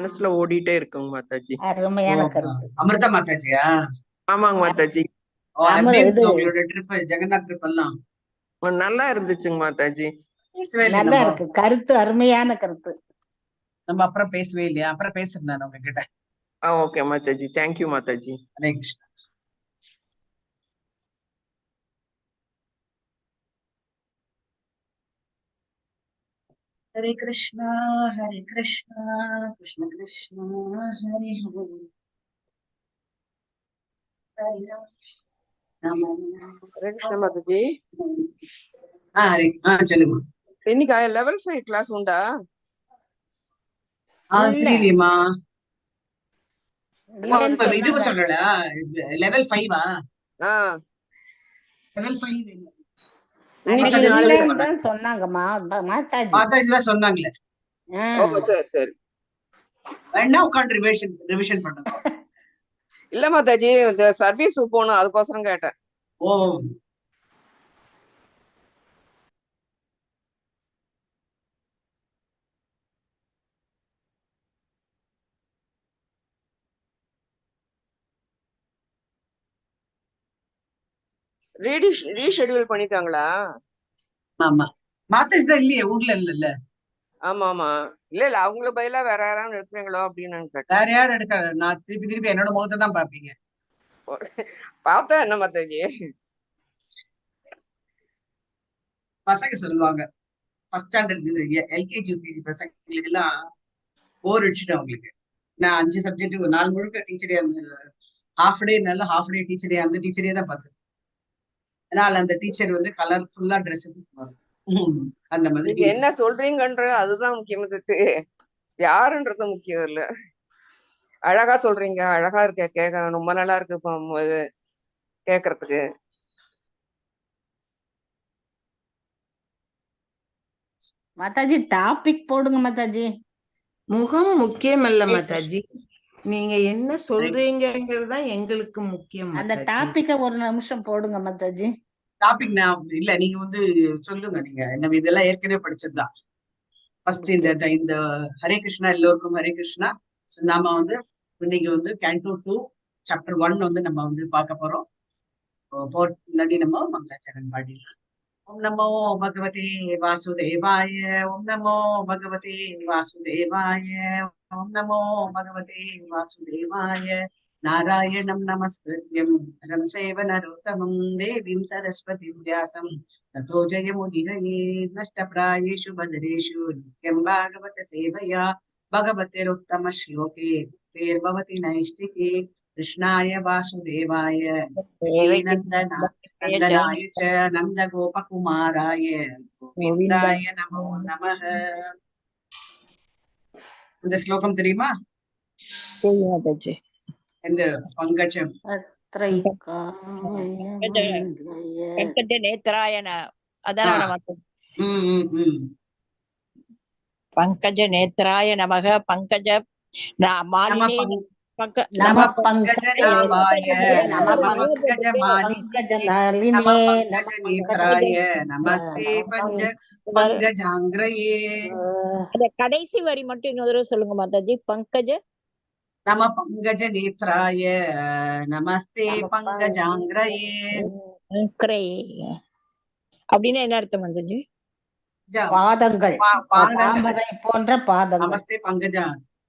மனசுல ஓடிட்டே இருக்குங்க மாதாஜி. அருமையான கருத்து. அமிர்தா மாதாஜியா? ஆமாங்க மாதாஜி. உங்களோட ட்ரிப், ஜெகநாத் ட்ரிப் எல்லாம் நல்லா இருந்துச்சுங்க மாதாஜி. நல்லா இருக்கு கருத்து, அருமையான கருத்து. நம்ம அப்புறம் பேசவே இல்லையா? அப்புறம் பேசுறேன் நான் உங்ககிட்ட. Okay Mataji, thank you Mataji. ஹரே கிருஷ்ணா. ஹரே கிருஷ்ணா ஹரே கிருஷ்ணா கிருஷ்ண கிருஷ்ணா ஹரே ஹரே ஹரே கிருஷ்ணா மாதாஜி. சொல்லுங்க. இன்னைக்கு லெவல் 5 கிளாஸ் உண்டா? தெரியலையம்மா. இது சொல்லல. லெவல் 5 லெவல் 5 சொன்னாங்கம்மா மாதாஜி. மாதாஜி தான் சொன்னாங்களே. சரி சரி. வேணா உட்காந்து ரிவிஷன் பண்ணுங்க. இல்ல மாதாஜி, இந்த சர்வீஸ் போகணும், அதுக்கோசரம் கேட்டேன். ரீஷெட்யூல் பண்ணிட்டாங்களா? ஆமா, மாதாஜி தான் இல்லையே, ஊர்ல இல்ல. ஆமா ஆமா. இல்ல அவங்களுக்கு பதிலா வேற யாராவது எடுப்பீங்களோ அப்படின்னு கேட்டேன். வேற யாரும் எடுக்காது. நான் திருப்பி என்னோட முகத்தை தான் பாப்பீங்க. பார்த்தா என்ன மாதாஜி? பசங்க சொல்லுவாங்க, ஃபர்ஸ்ட் ஸ்டாண்டர்ட் எல்கேஜி யூகேஜி பசங்களுக்கு எல்லாம் போர் அடிச்சுட்டு அவங்களுக்கு. நான் 5 சப்ஜெக்ட் ஒரு நாள் முழுக்க டீச்சரே இருந்து, ஹாஃப் டே நல்ல ஹாஃப் டே டீச்சரே அந்த டீச்சரே தான் பார்த்தேன். அதனால அந்த டீச்சர் வந்து கலர்ஃபுல்லா ட்ரெஸ் அந்த மாதிரி. என்ன சொல்றீங்கன்ற அதுதான் முக்கியமானது, யாருன்றது முக்கியம் இல்ல. அழகா சொல்றீங்க, அழகா இருக்க, கேட்க ரொம்ப நல்லா இருக்கு கேக்குறதுக்கு. மாதாஜி டாபிக் போடுங்க மாதாஜி. முகம் முக்கியம் அல்ல மாதாஜி, நீங்க என்ன சொல்றீங்கிறது தான் எங்களுக்கு முக்கியம். அந்த டாபிக்க ஒரு நிமிஷம் போடுங்க மாதாஜி. டாபிக் நான் இல்ல, நீங்க வந்து சொல்லுங்க. நீங்க நம்ம இதெல்லாம் ஏற்கனவே படிச்சதுதான். ஃபர்ஸ்ட் இந்த ஹரே கிருஷ்ணா, எல்லோருக்கும் ஹரே கிருஷ்ணா. நாம வந்து இன்னைக்கு வந்து Canto 2 Chapter 1 வந்து நம்ம வந்து பார்க்க போறோம். போறதுக்கு முன்னாடி நம்ம மங்களாச்சரண் பாடிடலாம். ஓம் நமோ பகவதே வாசுதேவாய, ஓம் நமோ பகவதே வாசுதேவாய, ஓம் நமோ பகவதே வாசுதேவாய. நாராயணம் நமஸ்கிருத்யம் நரம் சேவ நரோத்தமம் தேவீம் சரஸ்வதிம் வியாசம் ததோ ஜெயமுதிரயே. நஷ்டப்ராயேஷு பத்ரேஷு நித்யம் பாகவத சேவையா பகவதேருத்தம ஸ்லோகே தேர்பவதி நைஷ்டிகே. கிருஷ்ணாய வாசுதேவாய நந்தனாய ச நந்த கோபகுமாராய கோவிந்தாய நமோ நமஹ. இந்த ஸ்லோகம் தெரியுமா? இந்த பங்கஜம் பங்கஜ நேத்ராயன அதான பங்கஜ நேத்ராய நமக பங்கஜ மாலினே நம பங்கஜ நாபாய நம பங்கஜ மாலினே நம பங்கஜ நேத்ராய நமஸ்தே பங்கஜாங்கிரயே. அந்த கடைசி வரி மட்டும் இன்னொரு சொல்லுங்க மாதாஜி. பங்கஜ நம பங்கஜ நேத்ராய நமஸ்தே பங்கஜாங்கிரயே. அப்படின்னு என்ன அர்த்தம் மாதாஜி? பாதங்கள், தாமரை போன்ற பாதங்கள். நமஸ்தே பங்கஜா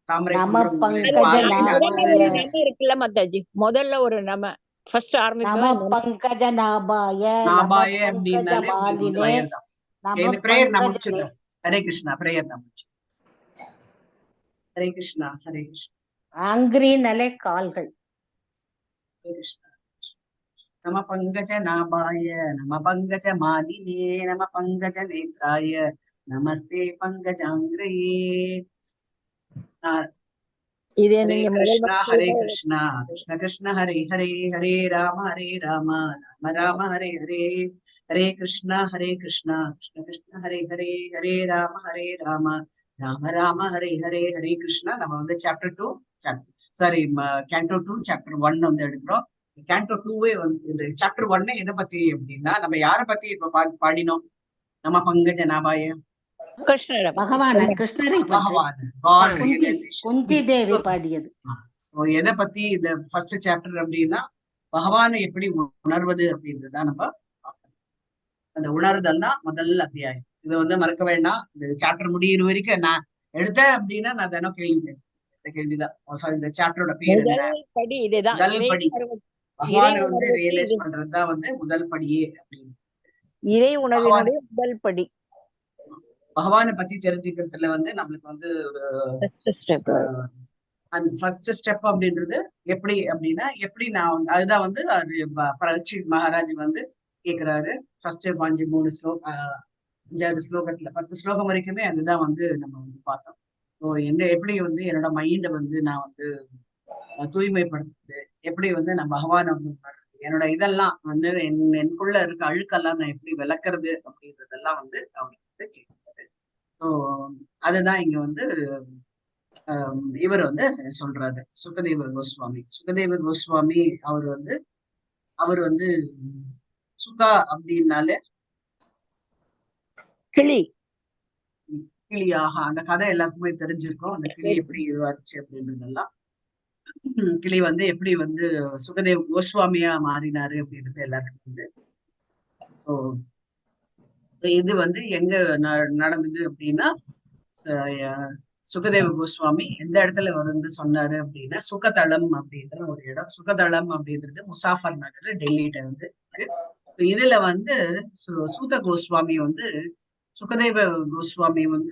தாமரை இருக்குல்ல மாதாஜி, முதல்ல ஒரு நம ஃபர்ஸ்ட் ஆரம்பிப்போம். நம பங்கஜ நாபாய நாபாய அப்படின்னாலே இந்த பிரேயர் நான் முடிச்சிடுறேன். ஹரே கிருஷ்ணா பிரேயர் நான் முடிச்சிடுறேன். ஹரே கிருஷ்ணா ஹரே கிருஷ்ணா. ஆங்கிரினாலே கால்கள். ஹரே கிருஷ்ணா. நம பங்கஜ நாபாய நம பங்கஜ மாலினே நம பங்கஜ நேத்ராய நமஸ்தே பங்கஜாங்கிரயே. இதே ஹரே நீங்க கிருஷ்ணா ஹரே கிருஷ்ணா கிருஷ்ண கிருஷ்ண ஹரே ஹரே ஹரே ராம ராம ராம ஹரே ஹரே. ஹரே கிருஷ்ணா கிருஷ்ண கிருஷ்ண ஹரே ஹரே ஹரே ராம ராம ராம ஹரே ஹரே. ஹரே கிருஷ்ணா. நம்ம வந்து Chapter 2 Canto 2 Chapter 1 வந்து எடுக்கிறோம். Canto 2வே வந்து இந்த Chapter 1 எதை பத்தி அப்படின்னா, நம்ம யார பத்தி இப்ப பாடினோம்? நம்ம பங்கஜ நாபாய கிருஷ்ணரை பத்தி பகவான சொல்லுங்க. கிருஷ்ணரை பற்றி பகவான் காட் குந்தி ரியலைசேஷன். குந்தி தேவி பாடியது. எதை பத்தி இந்த ஃபர்ஸ்ட் சாப்டர் அப்படின்னா பகவானை எப்படி உணர்வது அப்படின்றதுதான் நம்ம பார்க்கணும். அந்த உணர்தல் தான் முதல் அத்தியாயம். இதை வந்து மறக்க வேண்டாம். இந்த சாப்டர் முடியிற வரைக்கும் நான் எடுத்தேன் அப்படின்னா நான் தினம் கேள்வி இந்த கேள்விதான். இந்த சாப்டரோட பேர் என்ன? முதல் படி இதுதான். முதல் இறை படி உணர்வு பகவானை இறை வந்து உணர்வுக்கு ரியலைஸ் இது பண்றதுதான் வந்து முதல் படியே அப்படின்னு. இறை பகவான் உணர்வினுடைய முதல் படி. பகவானை பத்தி தெரிஞ்சுக்கிறதுல வந்து நம்மளுக்கு வந்து ஃபர்ஸ்ட் ஸ்டெப். அந்த ஃபர்ஸ்ட் ஸ்டெப் அப்படின்றது எப்படி அப்படின்னா எப்படி நான் அதுதான் வந்து பரீட்சித் மகாராஜ் வந்து கேக்குறாரு. ஃபர்ஸ்ட் 5 ஸ்லோகத்துல 10 ஸ்லோகம் வரைக்குமே அதுதான் வந்து நம்ம வந்து பார்த்தோம். என்ன எப்படி வந்து என்னோட மைண்டை வந்து நான் வந்து தூய்மைப்படுத்துறது, எப்படி வந்து நான் பகவானை வந்து என்னோட இதெல்லாம் வந்து எனக்குள்ள இருக்க அழுக்கெல்லாம் நான் எப்படி விளக்குறது அப்படின்றதெல்லாம் வந்து அவங்களுக்கு வந்து கேட்குறாரு. ஸோ அதுதான் இங்க வந்து இவர் வந்து சொல்றாரு சுகதேவர் கோஸ்வாமி. அவர் வந்து சுகா அப்படின்னாலே கிளியாக அந்த கதை எல்லாத்துக்குமே தெரிஞ்சிருக்கும். அந்த கிளி எப்படி இதுவாச்சு அப்படின்றதெல்லாம். கிளி வந்து எப்படி வந்து சுகதேவ் கோஸ்வாமியா மாறினாரு அப்படின்றது எல்லாருக்கும் வந்து இது வந்து எங்க நடந்தது அப்படின்னா சுகதேவ கோஸ்வாமி எந்த இடத்துல வந்து சொன்னாரு அப்படின்னா சுகதளம் அப்படின்ற ஒரு இடம். சுகதளம் அப்படின்றது முசாஃபர் நகர் டெல்லியில வந்து இருக்கு. இதுல வந்து சூத கோஸ்வாமி வந்து சுகதேவ கோஸ்வாமி வந்து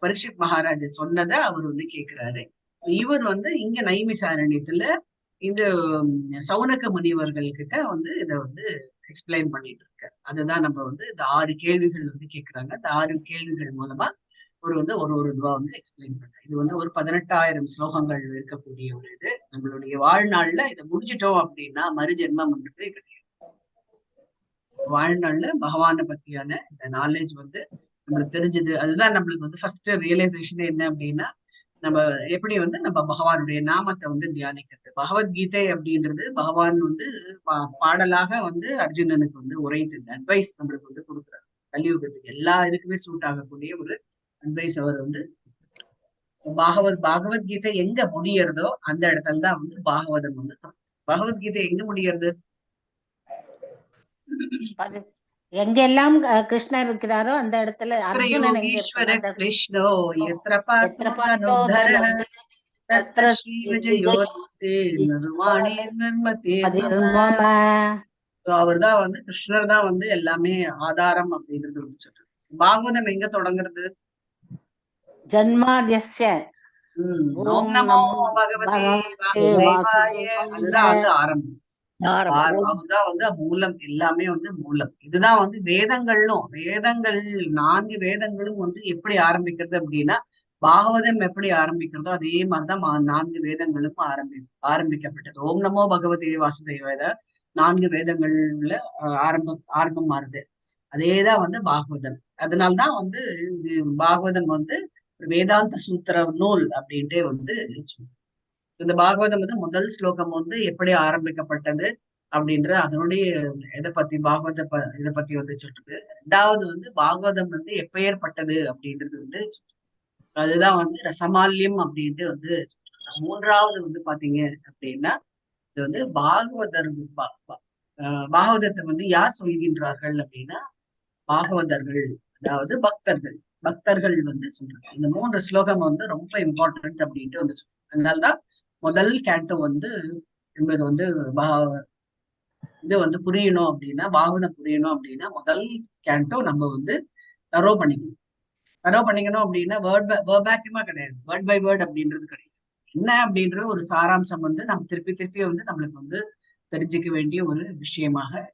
பரீட்சித் மகாராஜ் சொன்னதை அவர் வந்து கேட்கிறாரு. இவர் வந்து இங்க நைமிசாரண்யத்துல இந்த சௌனக முனிவர்கள் கிட்ட வந்து இத வந்து எக்ஸ்பிளைன் பண்ணிட்டு இருக்காரு. அதுதான் நம்ம வந்து இந்த 6 கேள்விகள் வந்து கேட்கிறாங்க. இந்த 6 கேள்விகள் மூலமா ஒரு இதுவா வந்து எக்ஸ்பிளைன் பண்றேன். இது வந்து ஒரு 18,000 ஸ்லோகங்கள் இருக்கக்கூடிய ஒரு இது. நம்மளுடைய வாழ்நாள்ல இதை முடிஞ்சிட்டோம் அப்படின்னா மறுஜென்மம்ன்றதே கிடையாது. வாழ்நாள்ல பகவானை பத்தியான இந்த நாலேஜ் வந்து நம்மளுக்கு தெரிஞ்சது. அதுதான் நம்மளுக்கு வந்து ஃபர்ஸ்ட் ரியலைசேஷன் என்ன அப்படின்னா நம்ம எப்படி வந்து நம்ம பகவானுடைய நாமத்தை வந்து தியானிக்கிறது. பகவத்கீதை அப்படின்றது பகவான் வந்து பாடலாக வந்து அர்ஜுனனுக்கு வந்து உரைத்து அட்வைஸ் நம்மளுக்கு வந்து கொடுக்குறாரு. கலியுகத்துக்கு எல்லா இதுக்குமே சூட் ஆகக்கூடிய ஒரு அட்வைஸ் அவர் வந்து பகவத்கீதை எங்க முடியறதோ அந்த இடத்துல தான் வந்து பாகவதம் வந்து பகவத்கீதை எங்க முடியறது? எங்கெல்லாம் கிருஷ்ணர் இருக்கிறாரோ அந்த இடத்துல அர்ஜுனன் யோகீஸ்வர கிருஷ்ணோ எத்திர பார்த்தோ தனுதர தத்ர ஸ்ரீ விஜயோர்த்தே நிர்வாணே நர்மதே நம. அவர் தான் வந்து கிருஷ்ணர் தான் வந்து எல்லாமே ஆதாரம் அப்படின்றது வந்து சொல்றது. பாகவதம் எங்க தொடங்குறது? ஜன்மாத்யஸ்ய ஓம் நமோ பகவதே வாசுதேவாய. அதுதான் வந்து ஆரம்பம். அதுதான் வந்து மூலம். எல்லாமே வந்து மூலம். இதுதான் வந்து வேதங்கள் 4 வேதங்களும் வந்து எப்படி ஆரம்பிக்கிறது அப்படின்னா பாகவதம் எப்படி ஆரம்பிக்கிறதோ அதே மாதிரிதான் 4 வேதங்களுக்கும் ஆரம்பிக்கப்பட்டது. ஓம் நமோ பகவதே வாசுதேவாய 4 வேதங்கள்ல ஆரம்பம் மாறுது. அதேதான் வந்து பாகவதம். அதனால்தான் வந்து இது பாகவதம் வந்து வேதாந்த சூத்திர நூல் அப்படின்ட்டு வந்து இந்த பாகவதம் வந்து முதல் ஸ்லோகம் வந்து எப்படி ஆரம்பிக்கப்பட்டது அப்படின்ற அதனுடைய இதை பத்தி இதை பத்தி வந்து சொல்றது. 2வது வந்து பாகவதம் வந்து எப்ப ஏற்பட்டது அப்படின்றது வந்து அதுதான் வந்து ரசமால்யம் அப்படின்ட்டு வந்து 3வது வந்து பாத்தீங்க அப்படின்னா இது வந்து பாகவதத்தை வந்து யார் சொல்கின்றார்கள் அப்படின்னா பாகவதர்கள், அதாவது பக்தர்கள் வந்து சொல்றாங்க. இந்த 3 ஸ்லோகம் வந்து ரொம்ப இம்பார்ட்டன்ட் அப்படின்ட்டு வந்து சொல்றாங்க. அதனால்தான் முதல் கேண்டோ வந்து என்பது வந்து இது வந்து புரியணும் அப்படின்னா பாகவதம் புரியணும் அப்படின்னா முதல் கேண்டோ நம்ம வந்து தரோ பண்ணிக்கணும் அப்படின்னா வேர்பேக்கியமா கிடையாது, வேர்ட் பை வேர்ட் அப்படின்றது கிடையாது. என்ன அப்படின்ற ஒரு சாராம்சம் வந்து நம்ம திருப்பி வந்து நம்மளுக்கு வந்து தெரிஞ்சுக்க வேண்டிய ஒரு விஷயமாக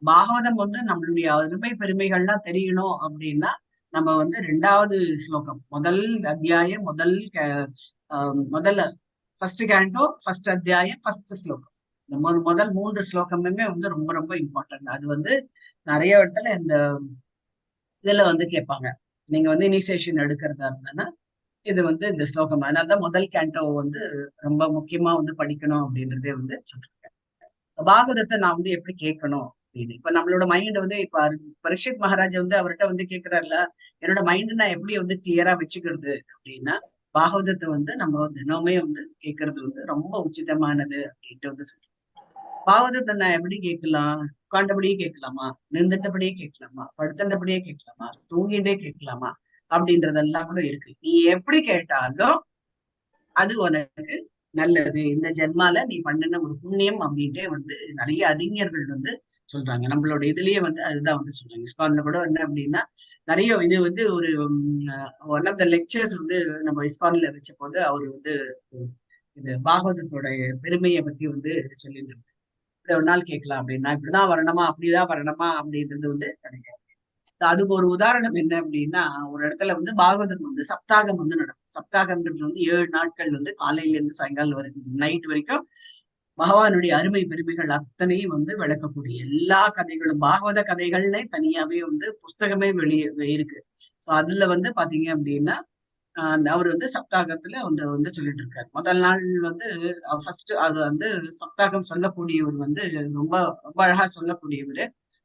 பாகவதம் வந்து நம்மளுடைய அருமை பெருமைகள்லாம் தெரியணும் அப்படின்னா நம்ம வந்து 2வது ஸ்லோகம் முதல் அத்தியாயம் முதல்ல ஃபர்ஸ்ட் கேண்டோ ஃபர்ஸ்ட் அத்தியாயம் ஃபர்ஸ்ட் ஸ்லோகம் இந்த முதல் 3 ஸ்லோகமுமே வந்து ரொம்ப ரொம்ப இம்பார்ட்டன்ட். அது வந்து நிறைய இடத்துல இந்த இதுல வந்து கேட்பாங்க. நீங்க வந்து இனிஷியேஷன் எடுக்கிறதா இருந்ததுன்னா இது வந்து இந்த ஸ்லோகம். அதனாலதான் முதல் கேண்டோ வந்து ரொம்ப முக்கியமா வந்து படிக்கணும் அப்படின்றதே வந்து சொல்லிருக்கேன். பாகவதத்தை நான் வந்து எப்படி கேட்கணும் அப்படின்னு. இப்ப நம்மளோட மைண்ட் வந்து இப்ப பரீட்சித் மகாராஜ் வந்து அவர்கிட்ட வந்து கேக்குறாருல, என்னோட மைண்ட் நான் எப்படி வந்து கிளியரா வச்சுக்கிறது அப்படின்னா, பாகவதத்தை வந்து நம்ம தினமே வந்து கேட்கறது வந்து ரொம்ப உச்சிதமானது அப்படின்ட்டு வந்து சொல்றோம். பாகவதத்தை நான் எப்படி கேட்கலாம்? உட்காண்டபடியே கேட்கலாமா, நின்றுட்டபடியே கேட்கலாமா, படுத்தண்டபடியே கேட்கலாமா, தூங்கிட்டே கேட்கலாமா அப்படின்றதெல்லாம் கூட இருக்கு. நீ எப்படி கேட்டாலும் அது உனக்கு நல்லது, இந்த ஜென்மால நீ பண்ணின ஒரு புண்ணியம் அப்படின்ட்டே வந்து நிறைய அறிஞர்கள் வந்து சொல்றாங்க. நம்மளோட இதுலயே வந்து அதுதான் வந்து சொல்றாங்க. இஸ்கான்ல கூட என்ன அப்படின்னா நிறைய இது வந்து ஒரு ஒன் ஆஃப் த லெக்சர்ஸ் வந்து நம்ம இஸ்கான்ல வச்ச போது அவரு வந்து இது பாகவதத்தோட பெருமையை பத்தி வந்து சொல்லிட்டு இருந்தாரு. இப்படி ஒரு நாள் கேட்கலாம் அப்படின்னா, இப்படிதான் வரணுமா அப்படிதான் வரணுமா அப்படின்றது வந்து கிடையாது. அதுக்கு ஒரு உதாரணம் என்ன அப்படின்னா, ஒரு இடத்துல வந்து பாகவதம் வந்து சப்தாகம் வந்து நடக்கும். சப்தாகம்ன்றது வந்து 7 நாட்கள் வந்து காலையில இருந்து சாயங்காலம் வரைக்கும் நைட் வரைக்கும் பகவானுடைய அருமை பெருமைகள் அத்தனையும் வந்து விளக்கக்கூடிய எல்லா கதைகளும் பாகவத கதைகள்னே தனியாவே வந்து புஸ்தகமே வெளியே இருக்கு. சோ அதுல வந்து பாத்தீங்க அப்படின்னா அவர் வந்து சப்தாகத்துல வந்து சொல்லிட்டு இருக்காரு. முதல் நாள் வந்து ஃபர்ஸ்ட் அவர் வந்து சப்தாகம் சொல்லக்கூடியவர் வந்து ரொம்ப ரொம்ப அழகா சொல்லக்கூடியவர்.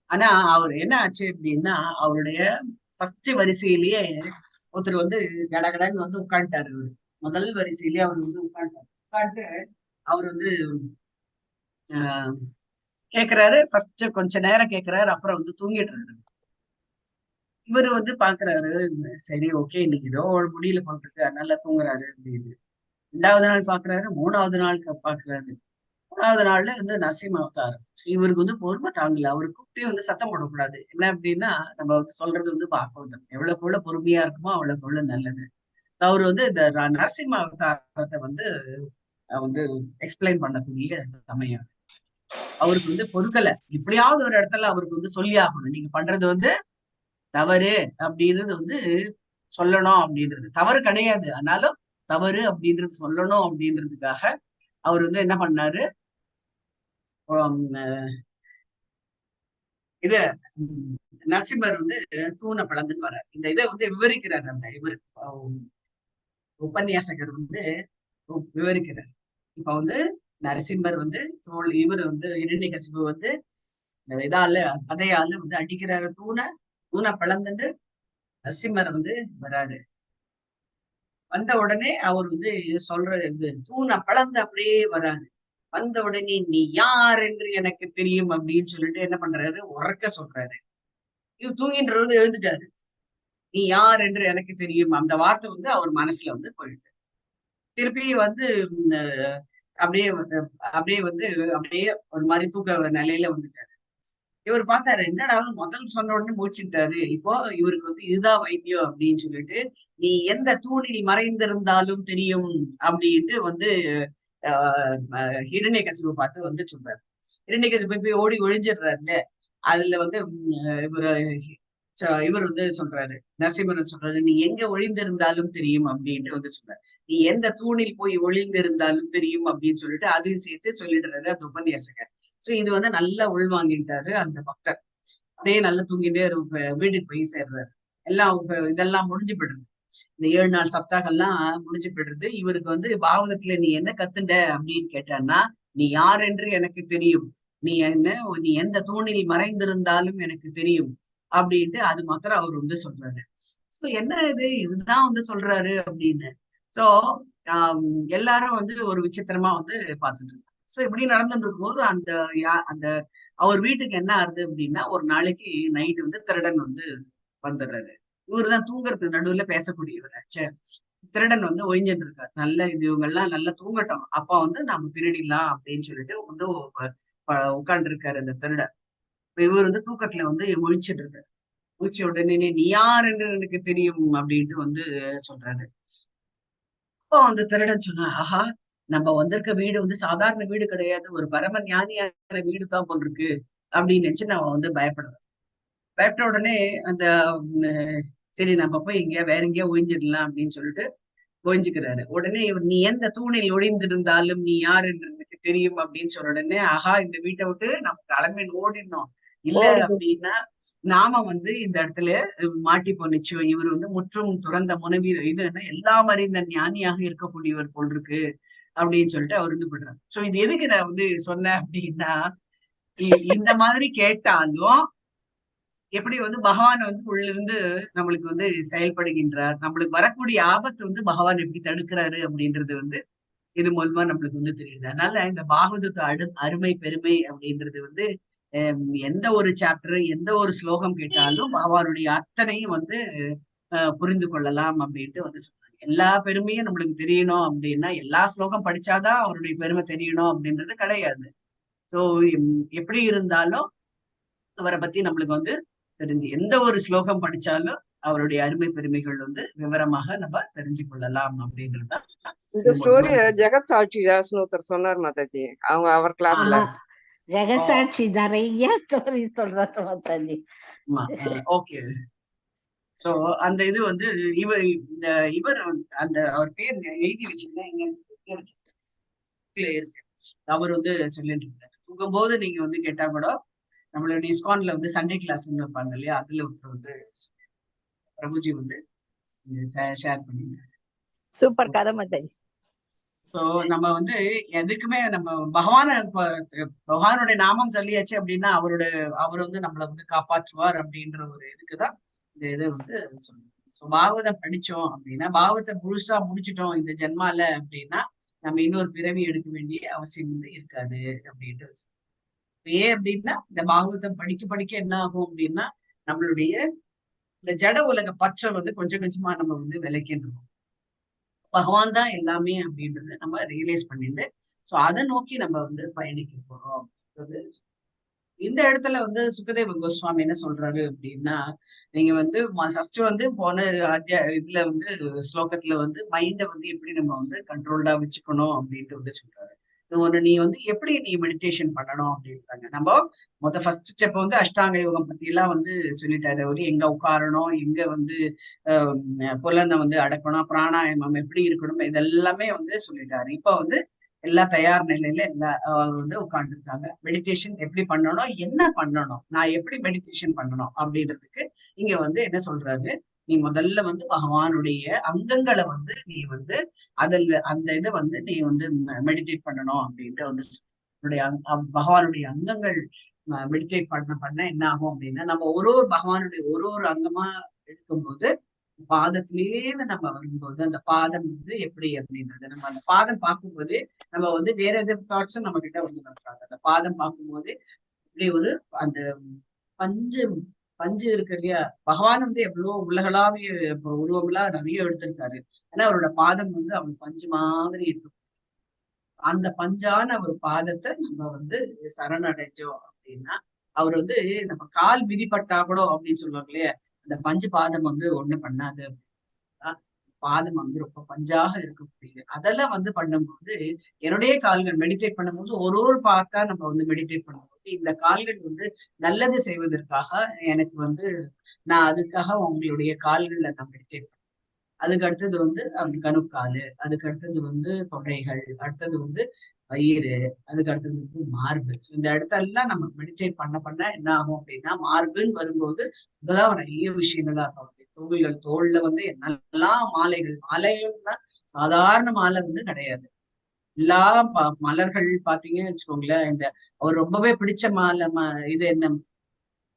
ஆனா அவர் என்ன ஆச்சு அப்படின்னா, அவருடைய ஃபர்ஸ்ட் வரிசையிலேயே ஒருத்தர் வந்து கடகடன்னு வந்து உட்காந்துட்டாரு. அவரு முதல் வரிசையிலேயே அவர் வந்து உட்காந்துட்டு அவர் வந்து ஆஹ் கேக்குறாரு. ஃபர்ஸ்ட் கொஞ்ச நேரம் கேக்குறாரு, அப்புறம் வந்து தூங்கிடுறாரு. இவரு வந்து பாக்குறாரு, சரி ஓகே இன்னைக்கு ஏதோ முடியல போட்டுருக்கு அதனால தூங்குறாரு அப்படின்னு. 2வது நாள் பாக்குறாரு, 3வது நாள் பாக்குறாரு. 3வது நாள்ல வந்து நரசிம்ம அவதாரம். இவருக்கு வந்து பொறுமை தாங்கல. அவரு கூப்பிட்டே வந்து சத்தம் போடக்கூடாது. என்ன அப்படின்னா நம்ம வந்து சொல்றது வந்து பாகவதம் எவ்வளவுக்கு எவ்வளவு பொறுமையா இருக்குமோ அவ்வளவுக்கு எவ்வளவு நல்லது. அவரு வந்து இந்த நரசிம்ம அவதாரத்தை வந்து வந்து எக்ஸ்பிளைன் பண்ணக்கூடிய சமயம். அவருக்கு வந்து பொறுக்கல. எப்படியாவது ஒரு இடத்துல அவருக்கு வந்து சொல்லி ஆகணும், நீங்க பண்றது வந்து தவறு அப்படின்றது வந்து சொல்லணும் அப்படின்றது. தவறு கிடையாது, ஆனாலும் தவறு அப்படின்றது சொல்லணும் அப்படின்றதுக்காக அவர் வந்து என்ன பண்ணாரு, இத நரசிம்மர் வந்து தூண பிளந்துன்னு வர்றாரு. இந்த இதை வந்து விவரிக்கிறார் அந்த இவர் உபன்யாசகர் வந்து விவரிக்கிறார். இப்ப வந்து நரசிம்மர் வந்து இவர் வந்து இரண்யகசிபு வந்து இந்த இதால கதையால வந்து அடிக்கிறாரு. தூணை பிளந்துட்டு நரசிம்மர் வந்து வராரு. வந்த உடனே அவர் வந்து சொல்றது தூணை பிளந்து அப்படியே வராரு. வந்த உடனே நீ யார் என்று எனக்கு தெரியும் அப்படின்னு சொல்லிட்டு என்ன பண்றாரு, உறக்க சொல்றாரு. இவர் தூங்கின்றது எழுந்துட்டாரு. நீ யார் என்று எனக்கு தெரியும் அந்த வார்த்தை வந்து அவர் மனசுல வந்து போயிடுது. திருப்பி வந்து அப்படியே அப்படியே வந்து அப்படியே ஒரு மாதிரி தூக்க நிலையில வந்துட்டாரு. இவர் பார்த்தாரு, என்னடா முதல் சொன்ன உடனே முடிச்சுட்டாரு, இப்போ இவருக்கு வந்து இதுதான் வைத்தியம் அப்படின்னு சொல்லிட்டு, நீ எந்த தூணில் மறைந்திருந்தாலும் தெரியும் அப்படின்ட்டு வந்து ஹிரண்யகசிபு பார்த்து வந்து சொல்றாரு. ஹிரண்யகசிபு போய் ஓடி ஒழிஞ்சிடுறாருல. அதுல வந்து இவர் வந்து சொல்றாரு, நரசிம்மர் சொல்றாரு, நீ எங்க ஒழிந்திருந்தாலும் தெரியும் அப்படின்ட்டு வந்து சொல்றாரு. நீ எந்த தூணில் போய் ஒழிந்திருந்தாலும் தெரியும் அப்படின்னு சொல்லிட்டு அதையும் சேர்த்து சொல்லிடுறாரு அந்த உபன்யாசகர். சோ இது வந்து நல்லா உள்வாங்கிட்டாரு அந்த பக்தர். அப்படியே நல்லா தூங்கிட்டே வீட்டுக்கு போய் சேர்றாரு. எல்லாம் இதெல்லாம் முடிஞ்சு போயிடுது. இந்த 7 நாள் சப்தாகம்லாம் முடிஞ்சு போயிடுறது. இவருக்கு வந்து பாகவதத்துல நீ என்ன கத்துண்ட அப்படின்னு கேட்டான்னா, நீ யார் என்று எனக்கு தெரியும், நீ எந்த தூணில் மறைந்திருந்தாலும் எனக்கு தெரியும் அப்படின்ட்டு அது மாத்திரம் அவர் வந்து சொல்றாரு. சோ என்ன இதுதான் வந்து சொல்றாரு அப்படின்னு. சோ எல்லாரும் வந்து ஒரு விசித்திரமா வந்து பார்த்துட்டு இருக்காங்க. சோ இப்படி நடந்துட்டு இருக்கும்போது அந்த அவர் வீட்டுக்கு என்ன ஆகுது அப்படின்னா, ஒரு நாளைக்கு நைட் வந்து திருடன் வந்து வந்துடுறாரு. இவருதான் தூங்குறதுக்கு நடுவுல பேசக்கூடியவராச்சே. திருடன் வந்து ஒழிஞ்சுட்டு இருக்காரு. நல்ல இவங்க எல்லாம் நல்லா தூங்கட்டும், அப்ப வந்து நாம திருடிடலாம் அப்படின்னு சொல்லிட்டு வந்து உட்கார்ந்து இருக்காரு அந்த திருடன். இவர் வந்து தூக்கத்துல வந்து முழிச்சுட்டு இருக்காரு. முழிச்ச உடனே நீ யார் என்று எனக்கு தெரியும் அப்படின்ட்டு வந்து சொல்றாரு. அப்போ அந்த திருடன் சொன்னா, ஆஹா நம்ம வந்திருக்க வீடு வந்து சாதாரண வீடு கிடையாது, ஒரு பரம ஞானியான வீடு தான் போல் இருக்கு அப்படின்னு நினைச்சு நான் வந்து பயப்படுறேன். பயப்பட உடனே அந்த சரி நம்ம போய் எங்கேயா வேற எங்கேயா ஒழிஞ்சிடலாம் அப்படின்னு சொல்லிட்டு ஒழிஞ்சுக்கிறாரு. உடனே இவர் நீ எந்த தூணில் ஒழிந்திருந்தாலும் நீ யார் என்று எனக்கு தெரியும் அப்படின்னு சொன்ன உடனே, ஆஹா இந்த வீட்டை விட்டு நம்ம கிளம்பின்னு ஓடிடணும், இல்ல அப்படின்னா நாம வந்து இந்த இடத்துல மாட்டிப்போம் நிச்சயம். இவர் வந்து முற்றும் துறந்த முனவீர் இது எல்லாம் அறிந்த ஞானியாக இருக்கக்கூடியவர் போல் இருக்கு அப்படின்னு சொல்லிட்டு அவர் வந்து பண்றாரு. சோ இது எதுக்கு நான் வந்து சொன்னேன் அப்படின்னா, இந்த மாதிரி கேட்டாலும் எப்படி வந்து பகவான் வந்து உள்ளிருந்து நம்மளுக்கு வந்து செயல்படுகின்றார், நம்மளுக்கு வரக்கூடிய ஆபத்து வந்து பகவான் எப்படி தடுக்கிறாரு அப்படின்றது வந்து இது மூலமா நம்மளுக்கு வந்து தெரியுது. அதனால இந்த பாகவதத்து அருமை பெருமை அப்படின்றது வந்து எந்த ஒரு சாப்டர் எந்த ஒரு ஸ்லோகம் கேட்டாலும் பகவானுடைய அத்தனையும் வந்து புரிந்து கொள்ளலாம் அப்படின்ட்டு வந்து சொல்றாங்க. எல்லா பெருமையும் நம்மளுக்கு தெரியணும் அப்படின்னா எல்லா ஸ்லோகம் படிச்சாதான் அவருடைய பெருமை தெரியணும் அப்படின்றது கிடையாது. சோ எப்படி இருந்தாலும் அவரை பத்தி நம்மளுக்கு வந்து தெரிஞ்சு எந்த ஒரு ஸ்லோகம் படிச்சாலும் அவருடைய அருமை பெருமைகள் வந்து விவரமாக நம்ம தெரிஞ்சு கொள்ளலாம் அப்படின்றதுதான் இந்த ஸ்டோரிய ஜெகத் சாட்சி தாஸ்னு ஒருத்தர் சொன்னார் மாதாஜி, அவர் கிளாஸ்ல. ஜெகசாட்சி நிறைய ஸ்டோரி சொல்றாரு மாதாஜி. ஓகே. சோ அந்த இது வந்து இவர் அந்த அவர் பேர் எழுதி வச்சிருந்தேன் இருக்கு. அவர் வந்து சொல்லிட்டு இருந்தாரு, தூங்கும் போது நீங்க வந்து கேட்டா கூட நம்மளுடைய ISKCONல வந்து சண்டே கிளாஸ் வைப்பாங்க இல்லையா, அதுல ஒருத்தர் வந்து பிரபுஜி வந்து ஷேர் பண்ணிருந்தாரு. சூப்பர் கதை மாதாஜி. சோ நம்ம வந்து எதுக்குமே நம்ம பகவானுடைய நாமம் சொல்லியாச்சு அப்படின்னா அவர் வந்து நம்மளை வந்து காப்பாற்றுவார் அப்படின்ற ஒரு இதுக்குதான் இந்த இதை வந்து சொல்லுவோம். சோ பாகவதம் படிச்சோம் அப்படின்னா, பாகவத்தை முழுசா முடிச்சிட்டோம் இந்த ஜென்மால அப்படின்னா நம்ம இன்னொரு பிறவி எடுக்க வேண்டிய அவசியம் வந்து இருக்காது அப்படின்ட்டு. ஏன் அப்படின்னா இந்த பாகவதம் படிக்க என்ன ஆகும் அப்படின்னா நம்மளுடைய இந்த ஜட உலக பற்றை வந்து கொஞ்சம் கொஞ்சமா நம்ம வந்து விலைக்கின்றோம். பகவான் தான் எல்லாமே அப்படின்றத நம்ம ரியலைஸ் பண்ணிட்டு சோ அதை நோக்கி நம்ம வந்து பயணிக்க போறோம். இந்த இடத்துல வந்து சுகதேவ கோஸ்வாமி என்ன சொல்றாரு அப்படின்னா, நீங்க வந்து ஃபர்ஸ்ட் வந்து போன இதுல வந்து ஸ்லோகத்துல வந்து மைண்ட வந்து எப்படி நம்ம வந்து கண்ட்ரோல்டா வச்சுக்கணும் அப்படின்ட்டு வந்து சொல்றாரு. நீ வந்து எப்படி நீ மெடிடேஷன் பண்ணணும் அப்படின்றாங்க. நம்ம ஃபர்ஸ்ட் ஸ்டெப் வந்து அஷ்டாங்க யோகம் பத்தி எல்லாம் வந்து சொல்லிட்டாரு அவரு. எங்க உட்காரணும், எங்க வந்து புலனை வந்து அடக்கணும், பிராணாயாமம் எப்படி இருக்கணும், இதெல்லாமே வந்து சொல்லிட்டாரு. இப்ப வந்து எல்லா தயார் நிலையில வந்து உட்கார்ந்துருக்காங்க. மெடிடேஷன் எப்படி பண்ணணும், என்ன பண்ணணும், நான் எப்படி மெடிடேஷன் பண்ணணும் அப்படின்றதுக்கு இங்க வந்து என்ன சொல்றாரு, நீ முதல்ல வந்து பகவானுடைய அங்கங்களை வந்து நீ வந்து அந்த இதை வந்து நீ வந்து மெடிடேட் பண்ணணும் அப்படின்ட்டு வந்து பகவானுடைய அங்கங்கள் மெடிடேட் பண்ண என்ன ஆகும் அப்படின்னா, நம்ம ஒரு பகவானுடைய ஒரு அங்கமா எடுக்கும்போது பாதத்திலேயே நம்ம வரும்போது அந்த பாதம் வந்து எப்படி அப்படின்றது நம்ம அந்த பாதம் பார்க்கும்போது நம்ம வந்து வேற எந்த தாட்ஸும் நம்ம கிட்ட வந்து வர்றாங்க. அந்த பாதம் பார்க்கும்போது இப்படி ஒரு அந்த பஞ்சு இருக்கு இல்லையா, பகவான் வந்து எவ்வளவு உலகளாவிய உருவங்களா நிறைய எடுத்திருக்காரு. ஆனா அவரோட பாதம் வந்து அவன் பஞ்சு மாதிரி இருக்கும். அந்த பஞ்சான ஒரு பாதத்தை நம்ம வந்து சரணடைஞ்சோம் அப்படின்னா அவர் வந்து நம்ம கால் மிதிப்பட்டா கூட அப்படின்னு சொல்லுவாங்க இல்லையா, அந்த பஞ்சு பாதம் வந்து ஒண்ணு பண்ணாது. பாதம் வந்து ரொம்ப பஞ்சாக இருக்கக்கூடியது. அதெல்லாம் வந்து பண்ணும்போது என்னுடைய கால்கள் மெடிடேட் பண்ணும்போது ஒரு பார்த்தா நம்ம வந்து மெடிடேட் பண்ணும்போது இந்த கால்கள் வந்து நல்லது செய்வதற்காக எனக்கு வந்து நான் அதுக்காக உங்களுடைய கால்கள்ல நான் மெடிடேட் பண்ணேன். அதுக்கு அடுத்தது வந்து கணுக்காலு, அதுக்கு அடுத்தது வந்து தொடைகள், அடுத்தது வந்து வயிறு, அதுக்கு அடுத்தது வந்து மார்பு. இந்த இடத்தெல்லாம் நம்ம மெடிடேட் பண்ண என்ன ஆகும் அப்படின்னா, மார்புன்னு வரும்போது இப்பதான் நிறைய விஷயங்களா இருக்கும். தோல்ல வந்து என்னெல்லாம் மாலைகள்னா சாதாரண மாலை வந்து கிடையாது. எல்லா மலர்கள் பாத்தீங்கன்னு வச்சுக்கோங்களேன். இந்த அவர் ரொம்பவே பிடிச்ச மாலை இது என்ன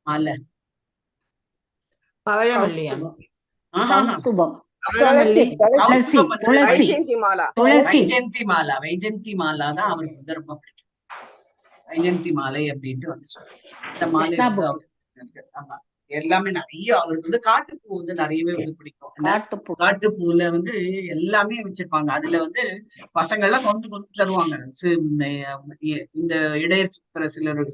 மாலை? பவழமல்லியாம். வைஜெயந்தி மாலா தான் அவருக்கு வந்து ரொம்ப பிடிக்கும். வைஜெயந்தி மாலை அப்படின்ட்டு வந்து சொல்றாங்க. இந்த மாலை வந்து அவருக்கு ஆமா எல்லாமே நிறைய அவருக்கு வந்து காட்டுப்பூ வந்து நிறையவே வந்து பிடிக்கும். காட்டுப்பூல வந்து எல்லாமே வச்சிருப்பாங்க. அதுல வந்து பசங்க எல்லாம் கொண்டு தருவாங்க. இந்த இடையர்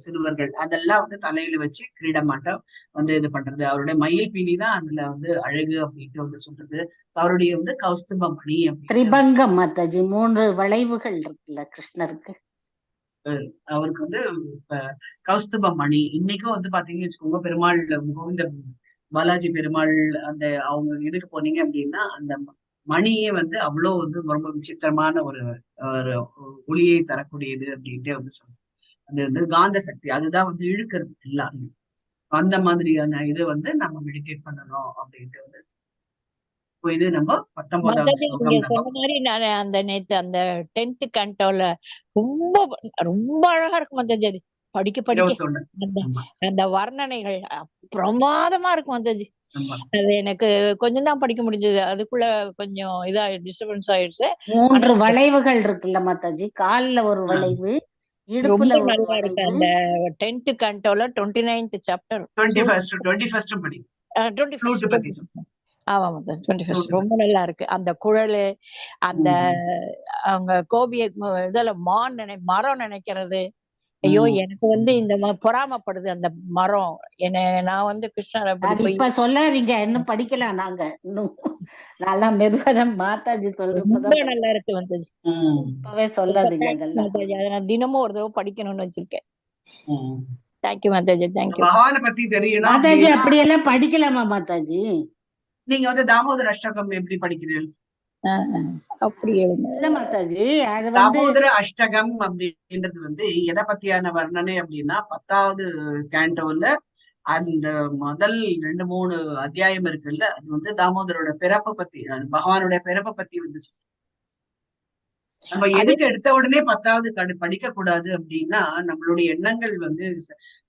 சிறுவர்கள் அதெல்லாம் வந்து தலையில வச்சு கிரீடமாட்டம் வந்து இது பண்றது. அவருடைய மயில் பீனி தான் அதுல வந்து அழகு அப்படின்ட்டு வந்து சொல்றது. அவருடைய வந்து கௌஸ்துப மணி திரிபங்கம் மாதாஜி 3 வளைவுகள் இருக்குல்ல கிருஷ்ணருக்கு. அவருக்கு வந்து கௌஸ்துப மணி இன்னைக்கும் வந்து பாத்தீங்கன்னு வச்சுக்கோங்க, பெருமாள் கோவிந்த பாலாஜி பெருமாள் அந்த அவங்க இதுக்கு போனீங்க அப்படின்னா அந்த மணியே வந்து அவ்வளவு வந்து ரொம்ப விசித்திரமான ஒரு ஒளியை தரக்கூடியது அப்படின்ட்டு வந்து சொல்லுவாங்க. அது வந்து காந்த சக்தி அதுதான் வந்து இழுக்கிறது எல்லாருமே. அந்த மாதிரியான இதை வந்து நம்ம மெடிடேட் பண்ணணும் அப்படின்ட்டு வந்து இது நம்ம 19வது நீங்க சொன்ன மாதிரி நான் அந்த நேத்து அந்த 10th கண்டோல ரொம்ப ரொம்ப அழகா இருக்கும் மாதாஜி. படிக்க 21. அந்த ஆமா அந்த வர்ணனைகள் பிரமாதமா இருக்கும் மாதாஜி. ஆமா அது எனக்கு கொஞ்சம் தான் படிக்க முடிஞ்சது, அதுக்குள்ள கொஞ்சம் இதா டிஸ்டர்பன்ஸ் ஆயிடுச்சு. 3 வளைவுகள் இருக்குல்ல மாதாஜி, கால்ல ஒரு வளைவு, இடுப்புல ரொம்ப ஒரு நல்லா இருக்கு. வளைவு. அந்த 10th cantoல 29th chapter 21st படி ஃப்ளூட் பத்தி 21st. ஆமா மாதாஜி, 21st ஃப்ளூட் ரொம்ப பத்தி. நல்லா இருக்கு. அந்த குழலு, அந்த அவங்க கோபிய இதுல மரம் நினைக்கிறது. ஐயோ எனக்கு இந்த பொறாமப்படுது அந்த மரம். நான் கிருஷ்ணர் அப்படி அது போய் இப்ப சொல்லாதீங்க, இன்னும் படிக்கலாம் நாங்க. இன்னும் நல்லா மெதுவாதான் மாதாஜி ரொம்ப சொல்றப்பதான் நல்லா இருக்கு மாதாஜி. இப்பவே ரொம்ப சொல்லாதீங்க தேங்க்ஸ் அதெல்லாம். மாதாஜி. அதை நான் தினமும் ஒரு தடவை படிக்கணும்னு வச்சிருக்கேன். ம். Thank you Mataji, thank you. பகவானை பத்தி தெரியணும் மாதாஜி அப்படின்னா அப்படியெல்லாம் படிக்கலாமா மாதாஜி? நீங்க தாமோதர அஷ்டகம் எப்படி படிக்கிறீர்கள்? அப்படி எழுங்க இல்ல மாதாஜி, அது தாமோதர அஷ்டகம் அப்படின்றது எதை பத்தியான வர்ணனை அப்படின்னா 10வது கேண்டோல அந்த முதல் 2-3 அத்தியாயம் இருக்குல்ல, அது தாமோதரோட பிறப்பை பத்தி, பகவானுடைய பிறப்பை பத்தி சொல்லுது. நம்ம எதுக்கு எடுத்த உடனே 10வது படிக்க கூடாது அப்படின்னா, நம்மளுடைய எண்ணங்கள்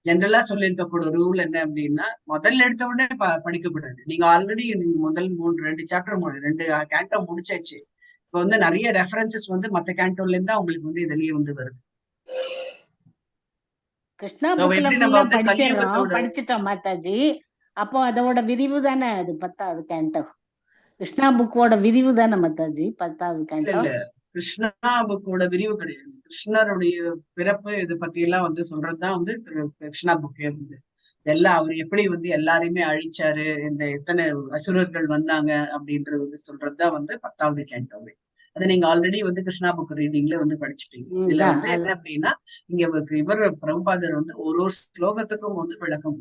ஜென்ரலா சொல்லியிருக்கக்கூடிய ரூல் என்ன அப்படின்னா, முதல்ல எடுத்த உடனே படிக்க கூடாது. நீங்க ஆல்ரெடி முதல் 2 சாப்டர் 2 கேண்டோ முடிச்சாச்சு. இப்ப நிறைய ரெஃபரன்சஸ் மத்த கேண்டோல இருந்தா உங்களுக்கு இதுலயே வருது. கிருஷ்ணா So, புக்ல எப்படி ஃபுல்லா நம்ம கலியுகத்தோட படிச்சிட்டோம் மாதாஜி. அப்போ அதோட விரிவு தானே அது 10வது கேண்டோ. கிருஷ்ணா புக்கோட விரிவு தானே மாதாஜி 10வது இல்ல கேண்டோ. இல்ல கிருஷ்ணா புக்கோட விரிவு கிடையாது. கிருஷ்ணருடைய பிறப்பு இது பத்தி எல்லாம் சொல்றதுதான் கிருஷ்ணா புக்கே. எல்லாம் அவர் எப்படி எல்லாரையுமே அழிச்சாரு, எத்தனை அசுரர்கள் வந்தாங்க அப்படின்றது சொல்றதுதான் 10வது கேண்டோவே. அதை நீங்க ஆல்ரெடி கிருஷ்ணா புக் ரீடிங்ல படிச்சுட்டீங்க. இதுல என்ன அப்படின்னா, இங்க இவர் பிரபுபாதர் ஒரு ஸ்லோகத்துக்கும் விளக்கம்.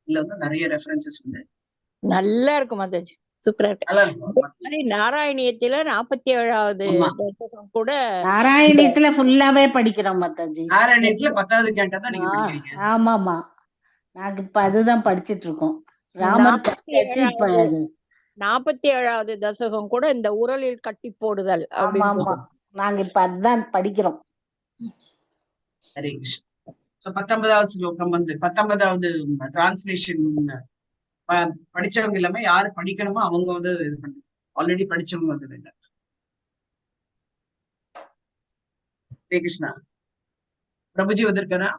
இதுல நிறைய ரெஃபரன்சஸ் நல்லா இருக்கும் மாதாஜி, சூப்பரா இருக்கு. நல்லா இருக்கும். நாராயணியத்துல 47வது தசகம் கூட நாராயணியத்துல ஃபுல்லாவே படிக்கிறோம் மாதாஜி. நாராயணியத்துல 10வது கேண்டோ தான் நீங்க படிக்கிறீங்க. ஆமாமா, நாங்க இப்ப அதுதான் படிச்சிட்டு இருக்கோம். ராமர் படிச்சாச்சு. இப்ப அது 47வது தசகம் கூட இந்த உரலில் கட்டி போடுதல். ஆமா, நாங்க இப்ப அதுதான் படிக்கிறோம். ஹரே கிருஷ்ணா. 19வது ஸ்லோகம் 19வது டிரான்ஸ்லேஷன் படிச்சவங்க எல்லாமே யாரு படிக்கணுமோ அவங்க இது பண்ணு. ஆல்ரெடி படிச்சவங்க வேண்டாம். ஹரே கிருஷ்ணா. பிரபுஜி வந்திருக்காரா?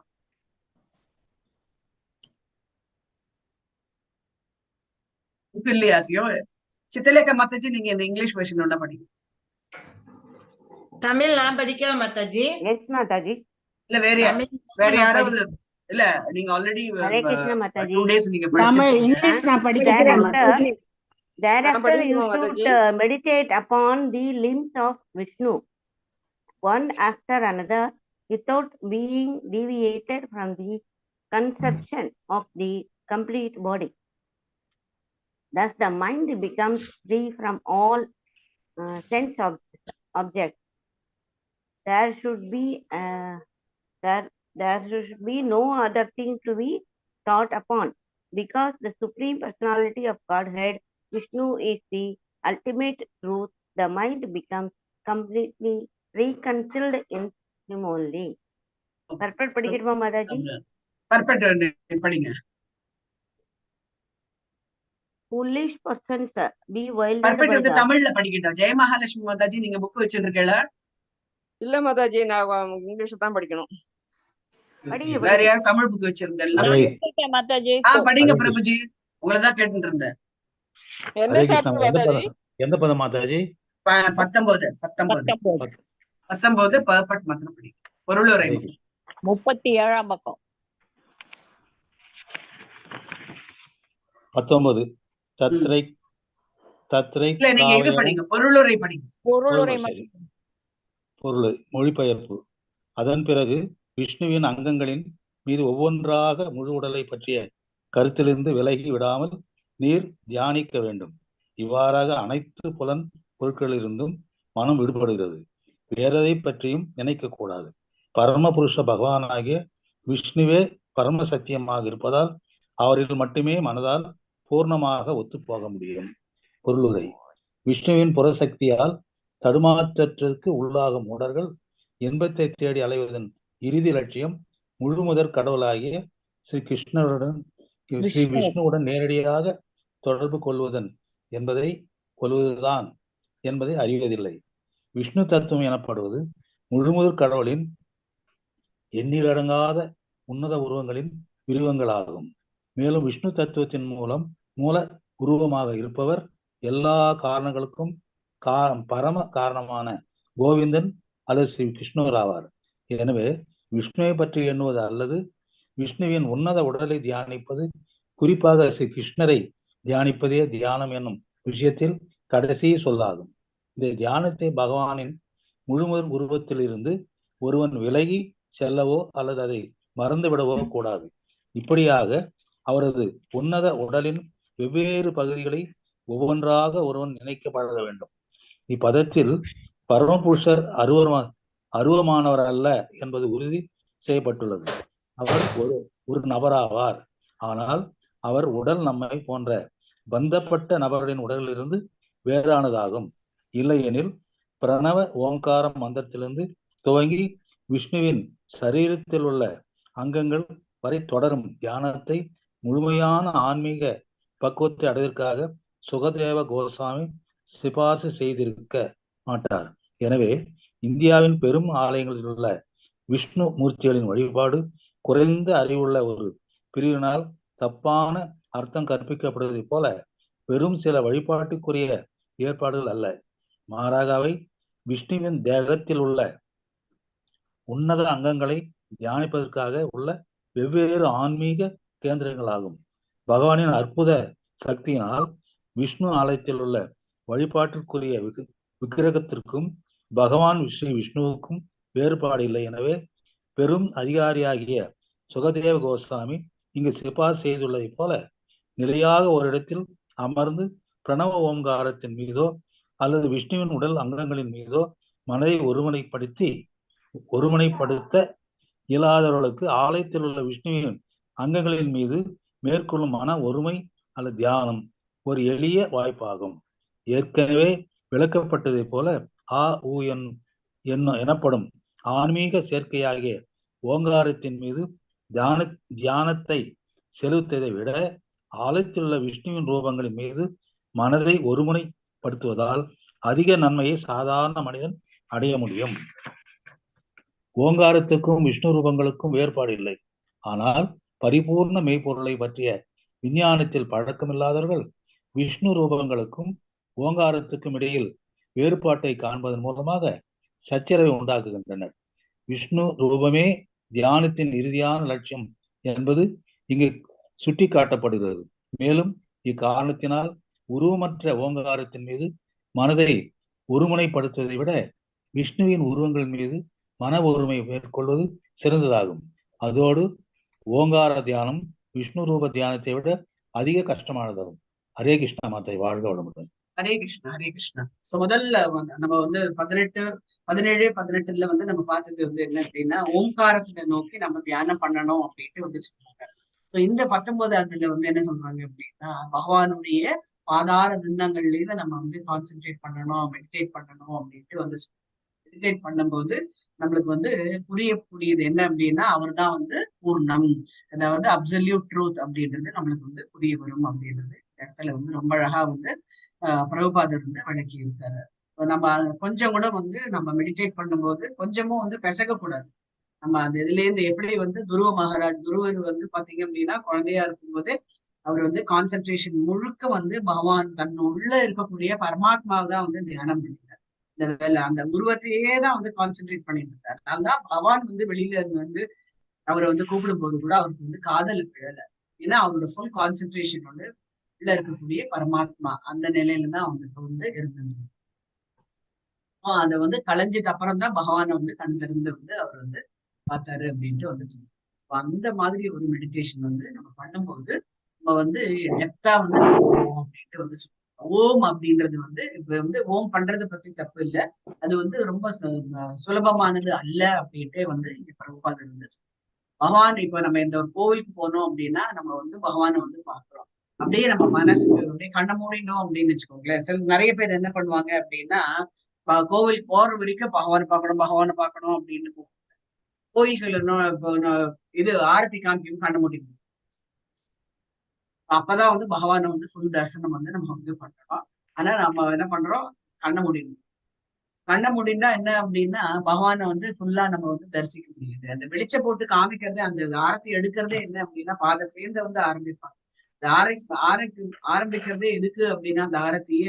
இல்லையாத்தியோ சித்தலேக்கா மாதாஜி, நீங்க இந்த இங்கிலீஷ் வெர்ஷன் ஒண்ணா படிங்க. தமிழ் நான் படிக்க மாதாஜி. எஸ் மாதாஜி. இல்ல வேற யாராவது? இல்ல நீங்க ஆல்ரெடி 2 days நீங்க தமிழ் இங்கிலீஷ் நான் படிக்கிறேன். Thereafter you should meditate upon the limbs of Vishnu, one after another, without being deviated from the conception of the complete body. Thus the mind becomes free from all sense objects. There should be no other thing to be thought upon, because the Supreme Personality of Godhead, Vishnu, is the ultimate truth. The mind becomes completely reconciled in him only. Perfect படிக்கட்டுமா Mataji? Perfect படிங்க. Foolish persons be wilded perfect by the தமிழ்ல படிக்கட்டும். ஜெய மகாலட்சுமி மாதாஜி, நீங்க book வச்சிருக்கீங்களா? இல்ல மாதாஜி, நான் English தான் படிக்கணும். வேற யாரும் தமிழ் புக் வச்சிருந்தா மாதாஜி? படிங்க பிரபுஜி, உங்களதான் கேட்டு இருந்தேன். எந்த பதம் மாதாஜி? 19 பர்ஃபெக்ட் மாத்திரம் படிங்க. பொருளுரை 37ஆம் பக்கம் 19 தத்ரை இல்ல, நீங்க இது படிங்க, பொருளுரை படிங்க. பொருள் மொழிபெயர்ப்பு. அதன் பிறகு விஷ்ணுவின் அங்கங்களின் மீது ஒவ்வொன்றாக முழு உடலை பற்றிய கருத்திலிருந்து விலகி விடாமல் நீர் தியானிக்க வேண்டும். இவ்வாறாக அனைத்து புலன் பொருட்களிலிருந்தும் மனம் விடுபடுகிறது. வேறதை பற்றியும் நினைக்க கூடாது. பரமபுருஷ பகவானாகிய விஷ்ணுவே பரம சத்தியமாக இருப்பதால் அவரில் மட்டுமே மனதால் பூர்ணமாக ஒத்துப்போக முடியும். பொருளுரை. விஷ்ணுவின் புறசக்தியால் தடுமாற்றத்திற்கு உள்ளாகும் மூடர்கள் இன்பத்தை தேடி அலைவதன் இறுதி லட்சியம் முழுமுதற் கடவுளாகிய ஸ்ரீ விஷ்ணுவுடன் நேரடியாக தொடர்பு கொள்வதுதான் என்பதை அறிவதில்லை. விஷ்ணு தத்துவம் எனப்படுவது முழுமுதற் கடவுளின் எண்ணிலடங்காத உன்னத உருவங்களின் விரிவங்களாகும். மேலும் விஷ்ணு தத்துவத்தின் மூல உருவமாக இருப்பவர் எல்லா காரணங்களுக்கும் பரம காரணமான கோவிந்தன் அல்லது ஸ்ரீ கிருஷ்ணர் ஆவார். எனவே விஷ்ணுவை பற்றி எண்ணுவது அல்லது விஷ்ணுவின் உன்னத உடலை தியானிப்பது, குறிப்பாக ஸ்ரீ கிருஷ்ணரை தியானிப்பதே தியானம் என்னும் விஷயத்தில் கடைசி சொல்லாகும். இந்த தியானத்தை பகவானின் முழுமுதல் உருவத்தில் இருந்து ஒருவன் விலகி செல்லவோ அல்லது அதை மறந்துவிடவோ கூடாது. இப்படியாக அவரது உன்னத உடலின் வெவ்வேறு பகுதிகளை ஒவ்வொன்றாக ஒருவன் நினைக்க பழக வேண்டும். இப்பதத்தில் பரமபுருஷர் அருவமானவர் அல்ல என்பது உறுதி செய்யப்பட்டுள்ளது. அவர் ஒரு நபராவார். ஆனால் அவர் உடல் நம்மை போன்ற பந்தப்பட்ட நபர்களின் உடலிலிருந்து வேறானதாகும். இல்லையெனில் பிரணவ ஓங்கார மந்திரத்திலிருந்து துவங்கி விஷ்ணுவின் சரீரத்தில் உள்ள அங்கங்கள் வரை தொடரும் தியானத்தை முழுமையான ஆன்மீக பக்குவத்தை அடைவதற்காக சுகதேவ கோஸ்வாமி சிபார்சு செய்திருக்க மாட்டார். எனவே இந்தியாவின் பெரும் ஆலயங்களில் உள்ள விஷ்ணு மூர்த்திகளின் வழிபாடு குறைந்த அறிவுள்ள ஒரு பிரிவினால் தப்பான அர்த்தம் கற்பிக்கப்படுவதைப் போல வெறும் சில வழிபாட்டுக்குரிய ஏற்பாடுகள் அல்ல. மாறாக அவை விஷ்ணுவின் தேகத்தில் உள்ள உன்னத அங்கங்களை தியானிப்பதற்காக உள்ள வெவ்வேறு ஆன்மீக கேந்திரங்களாகும். பகவானின் அற்புத சக்தியினால் விஷ்ணு ஆலயத்தில் உள்ள வழிபாட்டிற்குரிய விக்கிரகத்திற்கும் பகவான் ஸ்ரீ விஷ்ணுவுக்கும் வேறுபாடு இல்லை. எனவே பெரும் அதிகாரியாகிய சுகதேவ கோஸ்வாமி இங்கு சிபார்சு செய்துள்ளதை போல நிலையாக ஒரு இடத்தில் அமர்ந்து பிரணவ ஓம்காரத்தின் மீதோ அல்லது விஷ்ணுவின் உடல் அங்கங்களின் மீதோ மனதை ஒருமுனைப்படுத்த இயலாதவர்களுக்கு ஆலயத்தில் உள்ள விஷ்ணுவின் அங்கங்களின் மீது மேற்கொள்ளும் மன ஒருமை அல்லது தியானம் ஒரு எளிய வாய்ப்பாகும். ஏற்கனவே விளக்கப்பட்டதை போல எனப்படும் ஆன்மீக சேர்க்கையாகிய ஓங்காரத்தின் மீது தியானத்தை செலுத்துவதை விட ஆலயத்தில் உள்ள விஷ்ணுவின் ரூபங்களின் மீது மனதை ஒருமுனைப்படுத்துவதால் அதிக நன்மையை சாதாரண மனிதன் அடைய முடியும். ஓங்காரத்துக்கும் விஷ்ணு ரூபங்களுக்கும் வேறுபாடு இல்லை. ஆனால் பரிபூர்ண மெய்ப்பொருளை பற்றிய விஞ்ஞானத்தில் பழக்கமில்லாதவர்கள் விஷ்ணு ரூபங்களுக்கும் ஓங்காரத்துக்கும் இடையில் வேறுபாட்டை காண்பதன் மூலமாக சச்சரவை உண்டாக்குகின்றனர். விஷ்ணு ரூபமே தியானத்தின் இறுதியான லட்சியம் என்பது இங்கு சுட்டி காட்டப்படுகிறது. மேலும் இக்காரணத்தினால் உருவமற்ற ஓங்காரத்தின் மீது மனதை ஒருமுனைப்படுத்துவதை விட விஷ்ணுவின் உருவங்கள் மீது மன ஒருமை மேற்கொள்வது சிறந்ததாகும். அதோடு ஓங்கார தியானம் விஷ்ணு ரூப தியானத்தை விட அதிக கஷ்டமானதாகும். ஹரே கிருஷ்ணா. மாத்தை வாழ்க வளமுடன். ஹரே கிருஷ்ணா. ஹரே கிருஷ்ணா. சோ முதல்ல நம்ம 17 நம்ம பார்த்தது என்ன அப்படின்னா ஓம்காரத்தை நோக்கி நம்ம தியானம் பண்ணணும் அப்படின்ட்டு சொல்றாங்க. இந்த 19வது என்ன சொல்றாங்க அப்படின்னா பகவானுடைய ஆதார பின்னங்கள்ல நம்ம கான்சென்ட்ரேட் பண்ணணும், மெடிடேட் பண்ணணும் அப்படின்ட்டு மெடிடேட் பண்ணும்போது நம்மளுக்கு புரியக்கூடியது என்ன அப்படின்னா அவர் தான் பூர்ணம், அதாவது அப்சல்யூட் ட்ரூத் அப்படின்றது நம்மளுக்கு புரிய வரும் அப்படின்றது இடத்துல ரொம்ப அழகா பிரபுபாதர் விளக்கி இருக்காரு. நம்ம கொஞ்சம் கூட நம்ம மெடிடேட் பண்ணும்போது கொஞ்சமும் பெசகக்கூடாது. நம்ம அந்த இதுல இருந்து எப்படி துருவ மகாராஜ் துருவர் பாத்தீங்க அப்படின்னா குழந்தையா இருக்கும்போது அவர் கான்சென்ட்ரேஷன் முழுக்க பகவான் தன் உள்ள இருக்கக்கூடிய பரமாத்மாவை தான் தியானம் பண்ணிட்டார். இந்த வேலை அந்த உருவத்தையே தான் கான்சென்ட்ரேட் பண்ணிட்டு இருந்தார். அதனால்தான் பகவான் வெளியில இருந்து அவரை கூப்பிடும் போது கூட அவருக்கு காதல் விழல. ஏன்னா அவரோட ஃபுல் கான்சென்ட்ரேஷன் உள்ள இருக்கக்கூடிய பரமாத்மா அந்த நிலையில தான் அவங்களுக்கு இருந்தது. அதை களைஞ்சிட்டு அப்புறம் தான் பகவானை கண் திறந்து அவர் பார்த்தாரு அப்படின்ட்டு சொல்லுவோம். அந்த மாதிரி ஒரு மெடிடேஷன் நம்ம பண்ணும்போது நம்ம டெப்தா அப்படின்ட்டு சொல்லுவோம். ஓம் அப்படின்றது இப்ப ஓம் பண்றதை பத்தி தப்பு இல்லை. அது ரொம்ப சுலபமானது அல்ல அப்படின்ட்டு இங்க பிரபுபாதர் பகவான் இப்ப நம்ம இந்த ஒரு கோவிலுக்கு போனோம் அப்படின்னா நம்ம பகவானை பாக்குறோம். அப்படியே நம்ம மனசுக்கு அப்படியே கண்ணை மூடினோம் அப்படின்னு வச்சுக்கோங்களேன். நிறைய பேர் என்ன பண்ணுவாங்க அப்படின்னா கோவில் போற வரைக்கும் பகவானை பார்க்கணும் அப்படின்னு போவாங்க. கோயில்கள் இது ஆரத்தி காமிக்கும் கண்ண முடியும். அப்பதான் வந்து பகவானை வந்து ஃபுல் தரிசனம் வந்து நம்ம வந்து பண்றோம். ஆனா நம்ம என்ன பண்றோம், கண்ண முடியும். கண்ண முடிந்தா என்ன அப்படின்னா பகவானை வந்து ஃபுல்லா நம்ம வந்து தரிசிக்க முடியுது. அந்த வெளிச்ச போட்டு காமிக்கிறதே, அந்த ஆரத்தி எடுக்கிறதே என்ன அப்படின்னா பாத சேர்ந்த வந்து ஆரம்பிப்பாங்க. ஆரம்பிக்கிறதே எதுக்கு அப்படின்னா அந்த ஆரத்திய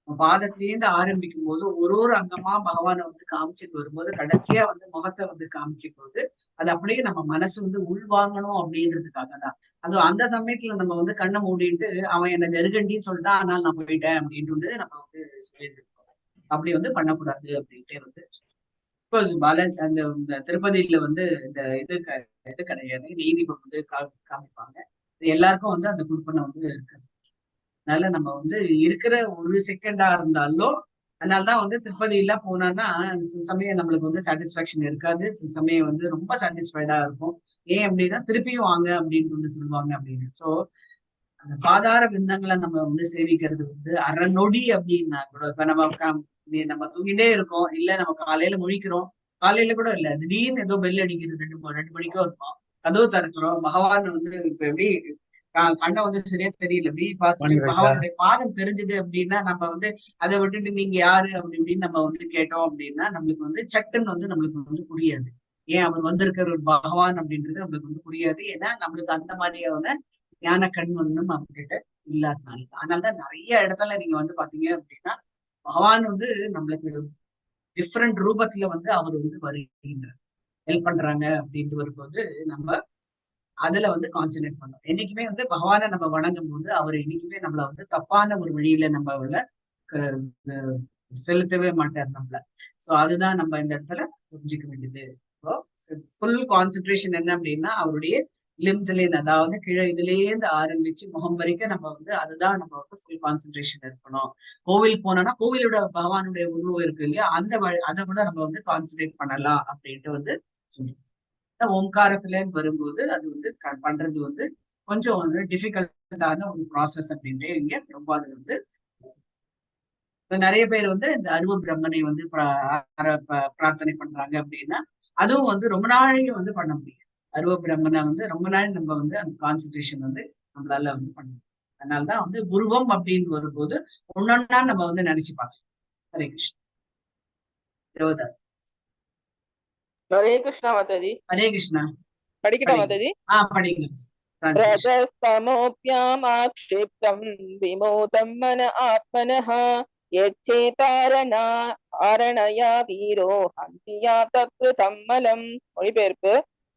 பாதத்திலேருந்து ஆரம்பிக்கும் போது ஒரு அங்கமா பகவானை வந்து காமிச்சுட்டு வரும்போது கடைசியா வந்து முகத்தை வந்து காமிக்கும் போது அது அப்படியே நம்ம மனசு வந்து உள்வாங்கணும் அப்படின்றதுக்காக தான். அது அந்த சமயத்துல நம்ம வந்து கண்ணை மூடிட்டு அவன் என்ன ஜருகண்டின்னு சொல்லிட்டான், ஆனால் நான் போயிட்டேன் அப்படின்ட்டு வந்து நம்ம வந்து சொல்லியிருக்கோம். அப்படி வந்து பண்ணக்கூடாது அப்படின்ட்டு வந்து அந்த திருப்பதியில வந்து இந்த இது கிடையாது, நீதிபதி வந்து காமிப்பாங்க. எல்லாருக்கும் வந்து அந்த குடுப்பனை வந்து இருக்கு. அதனால நம்ம வந்து இருக்கிற ஒரு செகண்டா இருந்தாலும், அதனாலதான் வந்து திருப்பதி எல்லாம் போனான்னா சில சமயம் நம்மளுக்கு வந்து சாட்டிஸ்பாக்சன் இருக்காது, சில சமயம் வந்து ரொம்ப சாட்டிஸ்ஃபைடா இருக்கும். ஏன் அப்படின்னா திருப்பியும் வாங்க அப்படின்னு வந்து சொல்லுவாங்க அப்படின்னு. சோ அந்த பாதார விந்தங்களை நம்ம வந்து சேவிக்கிறது வந்து அரை நொடி அப்படின்னா கூட, இப்ப நம்ம தூங்கிட்டே இருக்கோம், இல்ல நம்ம காலையில முழிக்கிறோம், காலையில கூட இல்ல திடீர்னு ஏதோ பெல் அடிக்கிறது, 2 மணிக்கோ இருக்கும், கதவு திறக்கிறோம், பகவான் வந்து இப்ப எப்படி கண்ணை வந்து சரியா தெரியல, எப்படி பார்த்துட்டு பகவானுடைய பாதம் தெரிஞ்சது அப்படின்னா நம்ம வந்து அதை விட்டுட்டு நீங்க யாரு அப்படி இப்படின்னு நம்ம வந்து கேட்டோம் அப்படின்னா நம்மளுக்கு வந்து சட்டுன்னு வந்து நம்மளுக்கு வந்து புரியாது. ஏன் அவர் வந்திருக்கிற ஒரு பகவான் அப்படின்றது நம்மளுக்கு வந்து புரியாது. ஏன்னா நம்மளுக்கு அந்த மாதிரியான ஞான கண் ஒண்ணும் அவங்ககிட்ட இல்லாதனால. அதனாலதான் நிறைய இடத்துல நீங்க வந்து பாத்தீங்க அப்படின்னா பகவான் வந்து நம்மளுக்கு டிஃப்ரெண்ட் ரூபத்துல வந்து அவர் வந்து வருகின்றார், ஹெல்ப் பண்றாங்க அப்படின்ட்டு வரும்போது நம்ம அதுல வந்து கான்சென்ட்ரேட் பண்ணோம். என்னைக்குமே வந்து பகவானை நம்ம வணங்கும் போது அவர் என்னைக்குமே நம்மள வந்து தப்பான ஒரு வழியில நம்ம செலுத்தவே மாட்டார் நம்மள. சோ அதுதான் நம்ம இந்த இடத்துல புரிஞ்சுக்க வேண்டியது. ஃபுல் கான்சென்ட்ரேஷன் என்ன அப்படின்னா அவருடைய லிம்ஸ்ல இருந்து, அதாவது கீழே இதுலயே இருந்து ஆரம்பிச்சு முகம் வரைக்கும் நம்ம வந்து அதுதான் நம்ம வந்து ஃபுல் கான்சென்ட்ரேஷன் இருக்கணும். கோவில் போனோம்னா கோவிலோட பகவானுடைய உருவம் இருக்கு இல்லையா, அதை கூட நம்ம வந்து கான்சென்ட்ரேட் பண்ணலாம் அப்படின்ட்டு வந்து சொல்லுவோம். ஓங்காரத்துல வரும்போது அது வந்து பண்றது வந்து கொஞ்சம் வந்து டிஃபிகல்ட்டான ஒரு ப்ராசஸ் அப்படின்ட்டு இங்க ரொம்ப அது வந்து நிறைய பேர் வந்து இந்த அருவ பிரம்மனை வந்து பிரார்த்தனை பண்றாங்க அப்படின்னா அதுவும் வந்து ரொம்ப நாளைக்கு வந்து பண்ண முடியும். அருவ பிரம்மனை வந்து ரொம்ப நாள் நம்ம வந்து அந்த கான்சென்ட்ரேஷன் வந்து நம்மளால வந்து பண்ண முடியும். அதனாலதான் வந்து உருவம் அப்படின்னு வரும்போது ஒன்னொன்னா நம்ம வந்து நினைச்சு பார்க்கலாம். ஹரே கிருஷ்ணா. 20. हरे कृष्णा माताजी. हरे कृष्णा. படிக்கட்டா माताजी? படிங்க. रजस्तमोऽप्यामाक्षिप्तं विमोदं मन आत्मनः ஆரணயா வீரோ ஹந்தியா தத்கிருதம் மலம். மொழிபெயர்ப்பு: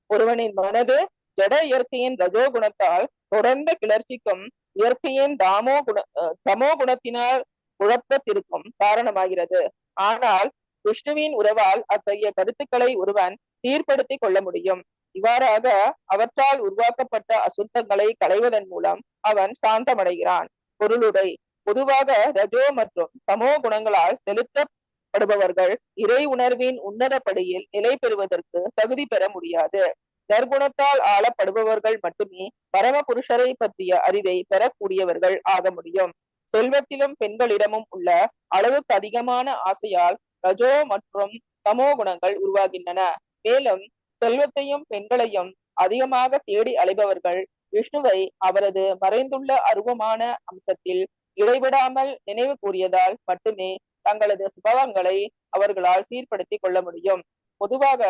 ஒருவனின் மனது ஜட இயற்கையின் ரஜோ குணத்தால் தொடர்ந்த கிளர்ச்சிக்கும் இயற்கையின் தமோ குணத்தினால் குழப்பத்திற்கும் காரணமாகிறது. ஆனால் விஷ்ணுவின் உறவால் அத்தகைய கருத்துக்களை ஒருவன் சீர்படுத்திக் கொள்ள முடியும். இவ்வாறாக அவற்றால் உருவாக்கப்பட்ட அசுத்தங்களை களைவதன் மூலம் அவன் சாந்தமடைகிறான். பொருளுடை: பொதுவாக ரஜோ மற்றும் தமோ குணங்களால் செலுத்தப்படுபவர்கள் இறை உணர்வின் உன்னத படியில் நிலை பெறுவதற்கு தகுதி பெற முடியாது. நற்குணத்தால் ஆளப்படுபவர்கள் மட்டுமே பரம புருஷரை பற்றிய அறிவை பெறக்கூடியவர்கள் ஆக முடியும். செல்வத்திலும் பெண்களிடமும் உள்ள அளவுக்கு அதிகமான ஆசையால் ரஜோ மற்றும் தமோ குணங்கள் உருவாகின்றன. மேலும் செல்வத்தையும் பெண்களையும் அதிகமாக தேடி அலைபவர்கள் விஷ்ணுவை அவரது மறைந்துள்ள அருவமான அம்சத்தில் இடைவிடாமல் நினைவு கூறியதால் மட்டுமே தங்களது சுபாவங்களை அவர்களால் சீர்படுத்திக் கொள்ள முடியும். பொதுவாக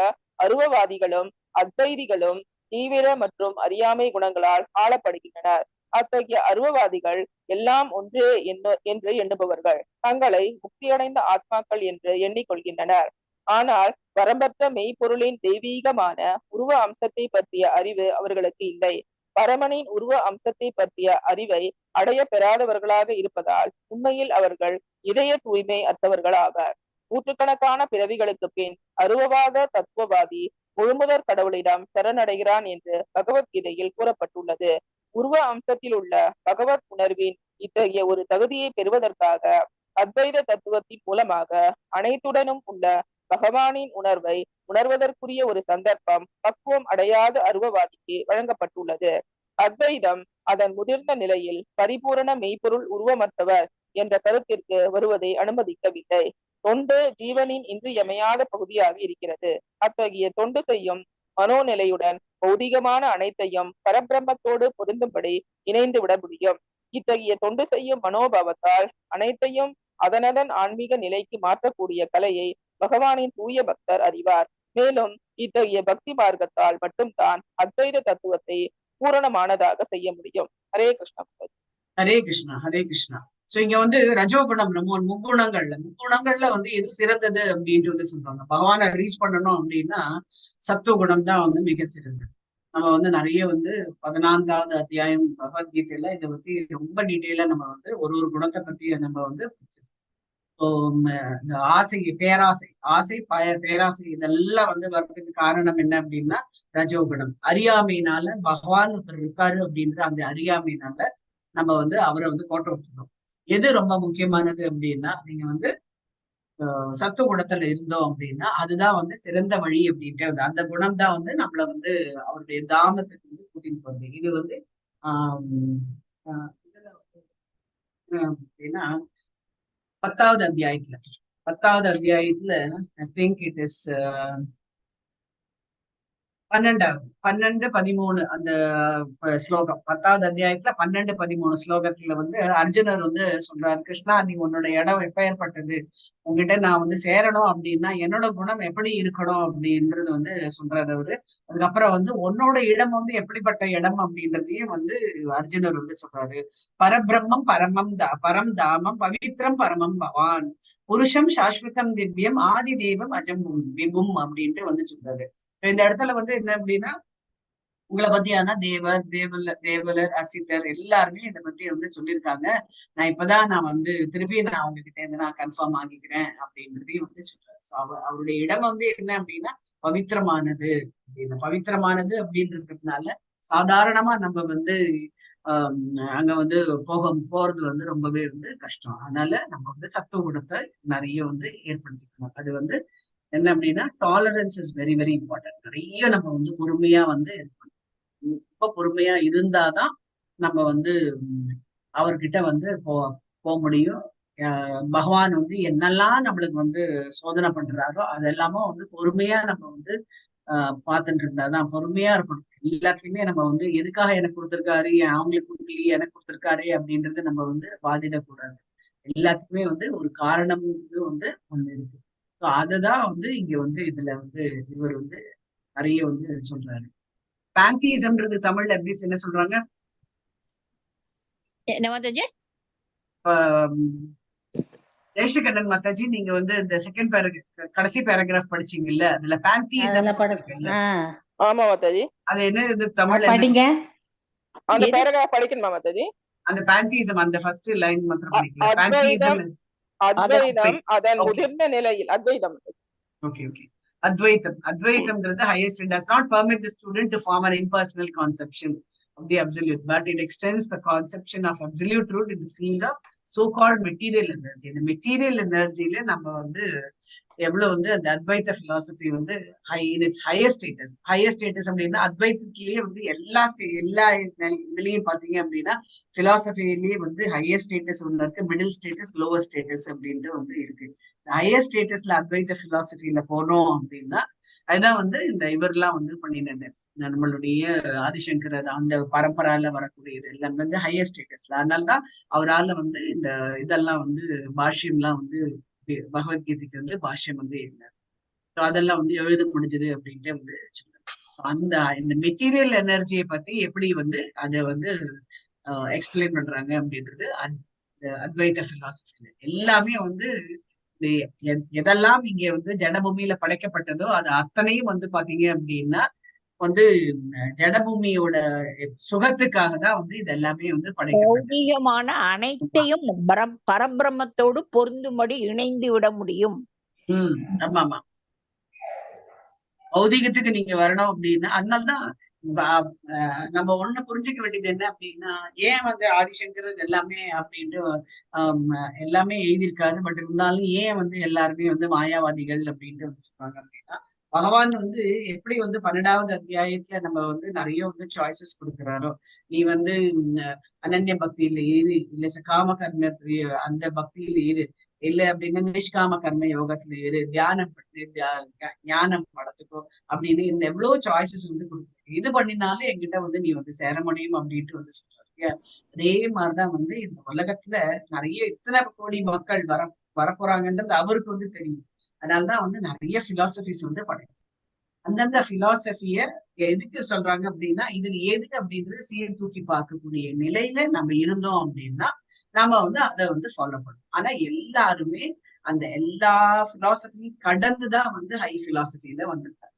அருவவாதிகளும் அத்வைதிகளும் தீவிர மற்றும் அறியாமை குணங்களால் ஆளப்படுகின்றனர். அத்தகைய அருவவாதிகள் எல்லாம் ஒன்றே என்று எண்ணுபவர்கள் தங்களை முக்தியடைந்த ஆத்மாக்கள் என்று எண்ணிக்கொள்கின்றனர். ஆனால் வரம்பற்ற மெய்ப்பொருளின் தெய்வீகமான உருவ அம்சத்தை பற்றிய அறிவு அவர்களுக்கு இல்லை. பரமனின் உருவ அம்சத்தை பற்றிய அறிவை அடைய பெறாதவர்களாக இருப்பதால் உண்மையில் அவர்கள் இதய தூய்மை அற்றவர்கள் ஆவர். நூற்றுக்கணக்கான பிறவிகளுக்கு பின் அருவவாத தத்துவவாதி முழுமுதற் கடவுளிடம் சரணடைகிறான் என்று பகவத்கீதையில் கூறப்பட்டுள்ளது. உருவ அம்சத்தில் உள்ள பகவத் உணர்வின் இத்தகைய ஒரு தகுதியை பெறுவதற்காக அத்வைத தத்துவத்தின் மூலமாக அனைத்துடனும் உள்ள பகவானின் உணர்வை உணர்வதற்குரிய ஒரு சந்தர்ப்பம் பக்குவம் அடையாத அருவவாதிக்கு வழங்கப்பட்டுள்ளது. அத்வைதம் அதன் முதிர்ந்த நிலையில் பரிபூரண மெய்ப்பொருள் உருவமற்றவர் என்ற கருத்திற்கு வருவதை அனுமதிக்கவில்லை. தொண்டு ஜீவனின் இன்றியமையாத பகுதியாக இருக்கிறது. அத்தகைய தொண்டு செய்யும் மனோநிலையுடன் பௌதிகமான அனைத்தையும் பரபிரம்மத்தோடு பொருந்தும்படி இணைந்து விட முடியும். இத்தகைய தொண்டு செய்யும் மனோபாவத்தால் அனைத்தையும் அதனதன் ஆன்மீக நிலைக்கு மாற்றக்கூடிய கலையை பகவானின் தூய பக்தர் அறிவார். மேலும் இத்தகைய பக்தி மார்க்கத்தால் மட்டும்தான் அத்வைத தத்துவத்தை பூரணமானதாக செய்ய முடியும். ஹரே கிருஷ்ணா. ஹரே கிருஷ்ணா, ஹரே கிருஷ்ணா. சோ இங்க வந்து ரஜோகுணம் முக்குணங்கள்ல வந்து எது சிறந்தது அப்படின்ட்டு வந்து சொல்றாங்க. பகவானை ரீச் பண்ணணும் அப்படின்னா சத்துவகுணம் தான் வந்து மிக சிறந்தது. நம்ம வந்து நிறைய வந்து 14வது அத்தியாயம் பகவத்கீதையில இதை பத்தி ரொம்ப டீட்டெயிலா நம்ம வந்து ஒரு குணத்தை பத்தி நம்ம வந்து இந்த ஆசை பேராசை இதெல்லாம் வந்து வர்றதுக்கு காரணம் என்ன அப்படின்னா ரஜோகுணம். அறியாமையினால பகவான் ஒருத்தர் இருக்காரு அப்படின்ற அந்த அறியாமையினால நம்ம வந்து அவரை வந்து கோட்டை விட்டுறோம். எது ரொம்ப முக்கியமானது அப்படின்னா நீங்க வந்து சத்துவ குணத்துல இருந்தோம் அப்படின்னா அதுதான் வந்து சிறந்த வழி அப்படின்ட்டு வந்து அந்த குணம் தான் வந்து நம்மள வந்து அவருடைய தாமத்துக்கு வந்து கூட்டிட்டு போறது. இது வந்து அப்படின்னா 10வது அத்தியாயத்துல ஐ திங்க் இட் இஸ் 12-13 அந்த ஸ்லோகம். 10வது அத்தியாயத்துல 12-13 ஸ்லோகத்துல வந்து அர்ஜுனர் வந்து சொல்றாரு, கிருஷ்ணா நீ உன்னோட இடம் எப்பேற்பட்டது, உங்ககிட்ட நான் வந்து சேரணும் அப்படின்னா என்னோட குணம் எப்படி இருக்கணும் அப்படின்றது வந்து சொல்றாரு அவரு. அதுக்கப்புறம் வந்து உன்னோட இடம் வந்து எப்படிப்பட்ட இடம் அப்படின்றதையும் வந்து அர்ஜுனர் வந்து சொல்றாரு. பரபிரம்மம் பரம் தாமம் பவித்ரம் பரமம் பவான் புருஷம் சாஸ்வதம் திவ்யம் ஆதி தேவம் அஜம் விபும் அப்படின்ட்டு வந்து சொல்றாரு. இந்த இடத்துல வந்து என்ன அப்படின்னா உங்களை பத்தியான தேவலர் அசித்தர் எல்லாருமே இதை பத்தி வந்து சொல்லியிருக்காங்க. நான் இப்பதான் வந்து திருப்பி நான் அவங்க கிட்ட இருந்து நான் கன்ஃபார்ம் ஆகிக்கிறேன் அப்படின்றதையும் வந்து சொல்றாரு. அவருடைய இடம் வந்து என்ன அப்படின்னா பவித்திரமானது அப்படின்றதுனால சாதாரணமா நம்ம வந்து அங்க வந்து போறது வந்து ரொம்பவே வந்து கஷ்டம். அதனால நம்ம வந்து சத்துவ குணத்தை நிறைய வந்து ஏற்படுத்திக்கணும். அது வந்து என்ன அப்படின்னா tolerance is very very important. நிறைய நம்ம வந்து பொறுமையா வந்து ரொம்ப பொறுமையா இருந்தாதான் நம்ம வந்து அவர்கிட்ட வந்து போக முடியும். பகவான் வந்து என்னெல்லாம் நம்மளுக்கு வந்து சோதனை பண்றாரோ அதெல்லாமோ வந்து பொறுமையா நம்ம வந்து பார்த்துட்டு இருந்தாதான் பொறுமையா இருக்கணும். எல்லாத்தையுமே நம்ம வந்து எதுக்காக எனக்கு கொடுத்துருக்காரு, அவங்களுக்கு கொடுக்கலையே எனக்கு கொடுத்துருக்காரு அப்படின்றது நம்ம வந்து வாதிடக்கூடாது. எல்லாத்துக்குமே வந்து ஒரு காரணம் வந்து ஒண்ணு இருக்கு. ஸோ அதுதான் வந்து இங்க வந்து இதுல வந்து இவர் வந்து நிறைய வந்து சொல்றாரு. பேந்திசம்ன்றது தமிழ்ல எப்படி என்ன சொல்றாங்க? ஜெயசகண்ணன் மாதாஜி நீங்க வந்து இந்த செகண்ட் கடைசி பேராகிராஃப் படிச்சீங்கல்ல, அதுல பேந்திசம். ஆமா மாதாஜி. அது என்ன இது தமிழ்ல படிங்க. அந்த பேராகிராஃப் படிக்கணுமா மாதாஜி? அந்த பேந்திசம் அந்த ஃபர்ஸ்ட் லைன் மாத்திரம் படிக்கலாம். பேந்திசம் அத்வைதம் அதன் முதிர்ந்த நிலையில் அத்வைதம். Okay okay. Advaitam highest and does not permit the student to form an impersonal conception of the absolute, but it extends the conception of absolute truth in the field of so-called material energy. இந்த material எனர்ஜில நம்ம வந்து எவ்வளவு வந்து அந்த அத்வைத philosophy வந்து higher status அப்படின்னா அத்வைத்திலேயே வந்து எல்லா இதுலயும் பாத்தீங்க அப்படின்னா பிலாசபிலேயே வந்து ஹையர் ஸ்டேட்டஸ் ஒண்ணு இருக்கு, மிடில் ஸ்டேட்டஸ், லோவர் ஸ்டேட்டஸ் அப்படின்ட்டு வந்து இருக்கு. ஹையர் ஸ்டேட்டஸ்ல அத்வைத பிலாசபில போனோம் அப்படின்னா அதுதான் வந்து இந்த இவர்லாம் வந்து பண்ணினது. நம்மளுடைய ஆதிசங்கரர் அந்த பரம்பரால வரக்கூடியது எல்லாம் வந்து ஹையர் ஸ்டேட்டஸ்ல. அதனாலதான் அவரால் வந்து இந்த இதெல்லாம் வந்து பாஷ்யம்லாம் வந்து பகவத்கீதைக்கு வந்து பாஷ்யம் வந்து இருந்தார். அதெல்லாம் வந்து எழுத முடிஞ்சது அப்படின்ட்டு வந்து சொல்றாங்க. இந்த மெட்டீரியல் எனர்ஜியை பத்தி எப்படி வந்து அதை வந்து எக்ஸ்பிளைன் பண்றாங்க அப்படின்றது அத்வைத பிலாசபில எல்லாமே வந்து எதெல்லாம் இங்க வந்து ஜடபூமியில படைக்கப்பட்டதோ அது அத்தனையும் வந்து பாத்தீங்க அப்படின்னா வந்து ஜடபூமியோட சுகத்துக்காக தான் வந்து இது எல்லாமே வந்து பௌதிகமான அனைத்தையும் பரபிரம்மத்தோடு பொருந்தும்படி இணைந்து விட முடியும். ஆமா ஆமா. பௌதிகத்துக்கு நீங்க வரணும் அப்படின்னா அதனால்தான் நம்ம ஒண்ணு புரிஞ்சுக்க வேண்டியது என்ன அப்படின்னா ஏன் வந்து ஆதிசங்கரர் எல்லாமே அப்படின்ட்டு எல்லாமே எழுதியிருக்காரு. பட் இருந்தாலும் ஏன் வந்து எல்லாருமே வந்து மாயாவாதிகள் அப்படின்ட்டு வந்து சொல்றாங்க அப்படின்னா பகவான் வந்து எப்படி வந்து 12வது அத்தியாயத்துல நம்ம வந்து நிறைய வந்து சாய்ஸஸ் கொடுக்குறாரோ, நீ வந்து அனன்ய பக்தியில இரு, இல்ல காம கர்ம அந்த பக்தியில இரு, இல்ல அப்படின்னா நிஷ்காம கர்ம யோகத்துல இரு, தியானம் பண்ணு, ஞானம் வளர்த்துக்கோ அப்படின்னு இந்த எவ்வளவு சாய்ஸஸ் வந்து கொடுக்குறேன். இது பண்ணினாலும் என்கிட்ட வந்து நீ வந்து சேர முடியும் அப்படின்ட்டு வந்து சொல்றாங்க. அதே மாதிரிதான் வந்து இந்த உலகத்துல நிறைய இத்தனை கோடி மக்கள் வரப்போறாங்கன்றது அவருக்கு வந்து தெரியும். அதனாலதான் வந்து நிறைய பிலாசபிஸ் வந்து படைக்கும். அந்தந்த பிலாசபிய எதுக்கு சொல்றாங்க அப்படின்னா, இதுல எதுக்கு அப்படின்றது சீர்தூக்கி பார்க்கக்கூடிய நிலையில நம்ம இருந்தோம் அப்படின்னா நாம வந்து அதை வந்து ஃபாலோ பண்ணணும். ஆனா எல்லாருமே அந்த எல்லா பிலாசபியும் கடந்துதான் வந்து ஹை பிலாசபில வந்திருக்காங்க.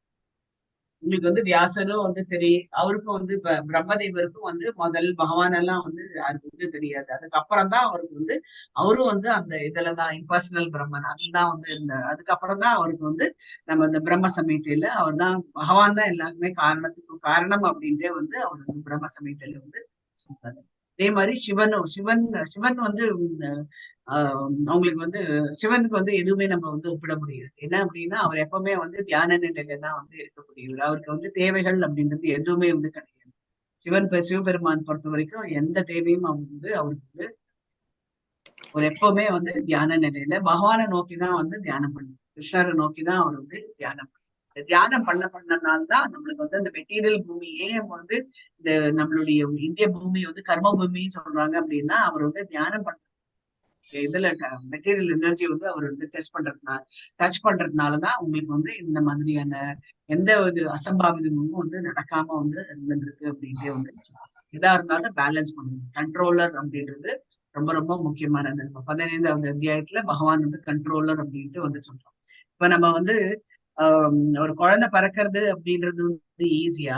உங்களுக்கு வந்து வியாசரும் வந்து சரி, அவருக்கும் வந்து இப்ப பிரம்மதேவருக்கும் வந்து முதல் பகவான் எல்லாம் வந்து யாருக்கு வந்து தெரியாது. அதுக்கப்புறம் தான் அவருக்கு வந்து அவரும் வந்து அந்த இதுலதான் இம்பர்சனல் பிரம்மன் அதுதான் வந்து அதுக்கப்புறம் தான் அவருக்கு வந்து நம்ம இந்த பிரம்ம சமீட்டையில அவர் தான் பகவான் தான் எல்லாருமே காரணத்துக்கு காரணம் அப்படின்ட்டே வந்து அவர் வந்து பிரம்ம சமீட்டையில வந்து சொல்றாரு. அதே மாதிரி சிவன் வந்து அவங்களுக்கு வந்து சிவனுக்கு வந்து எதுவுமே நம்ம வந்து ஒப்பிட முடியாது. என்ன அப்படின்னா அவர் எப்பவுமே வந்து தியான நிலையில தான் வந்து இருக்கக்கூடியவர். அவருக்கு வந்து தேவைகள் அப்படின்றது எதுவுமே வந்து கிடையாது. சிவபெருமான் பொறுத்த வரைக்கும் எந்த தேவையும் அவருக்கு வந்து ஒரு எப்பவுமே வந்து தியான நிலையில பகவானை நோக்கிதான் வந்து தியானம் பண்ணும். கிருஷ்ணரை நோக்கிதான் அவர் வந்து தியானம் பண்ணும். தியானம் பண்ணனால்தான் நம்மளுக்கு வந்து அந்த மெட்டீரியல் பூமி ஏன் வந்து இந்த நம்மளுடைய இந்திய பூமி வந்து கர்ம பூமின்னு சொல்றாங்க அப்படின்னா அவர் வந்து தியானம் பண்ண இதுல மெட்டீரியல் எனர்ஜி வந்து அவர் வந்து டச் பண்றதுனாலதான் உங்களுக்கு வந்து இந்த மாதிரியான எந்த ஒரு அசம்பாவிதமும் வந்து நடக்காம வந்து இருந்திருக்கு அப்படின்ட்டே வந்து எதா இருந்தாலும் பேலன்ஸ் பண்ணணும். கண்ட்ரோலர் அப்படின்றது ரொம்ப ரொம்ப முக்கியமானது. 15வது அத்தியாயத்துல பகவான் வந்து கண்ட்ரோலர் அப்படின்ட்டு வந்து சொல்றோம். இப்ப நம்ம வந்து ஒரு குழந்தை பிறக்கிறது அப்படின்றது வந்து ஈஸியா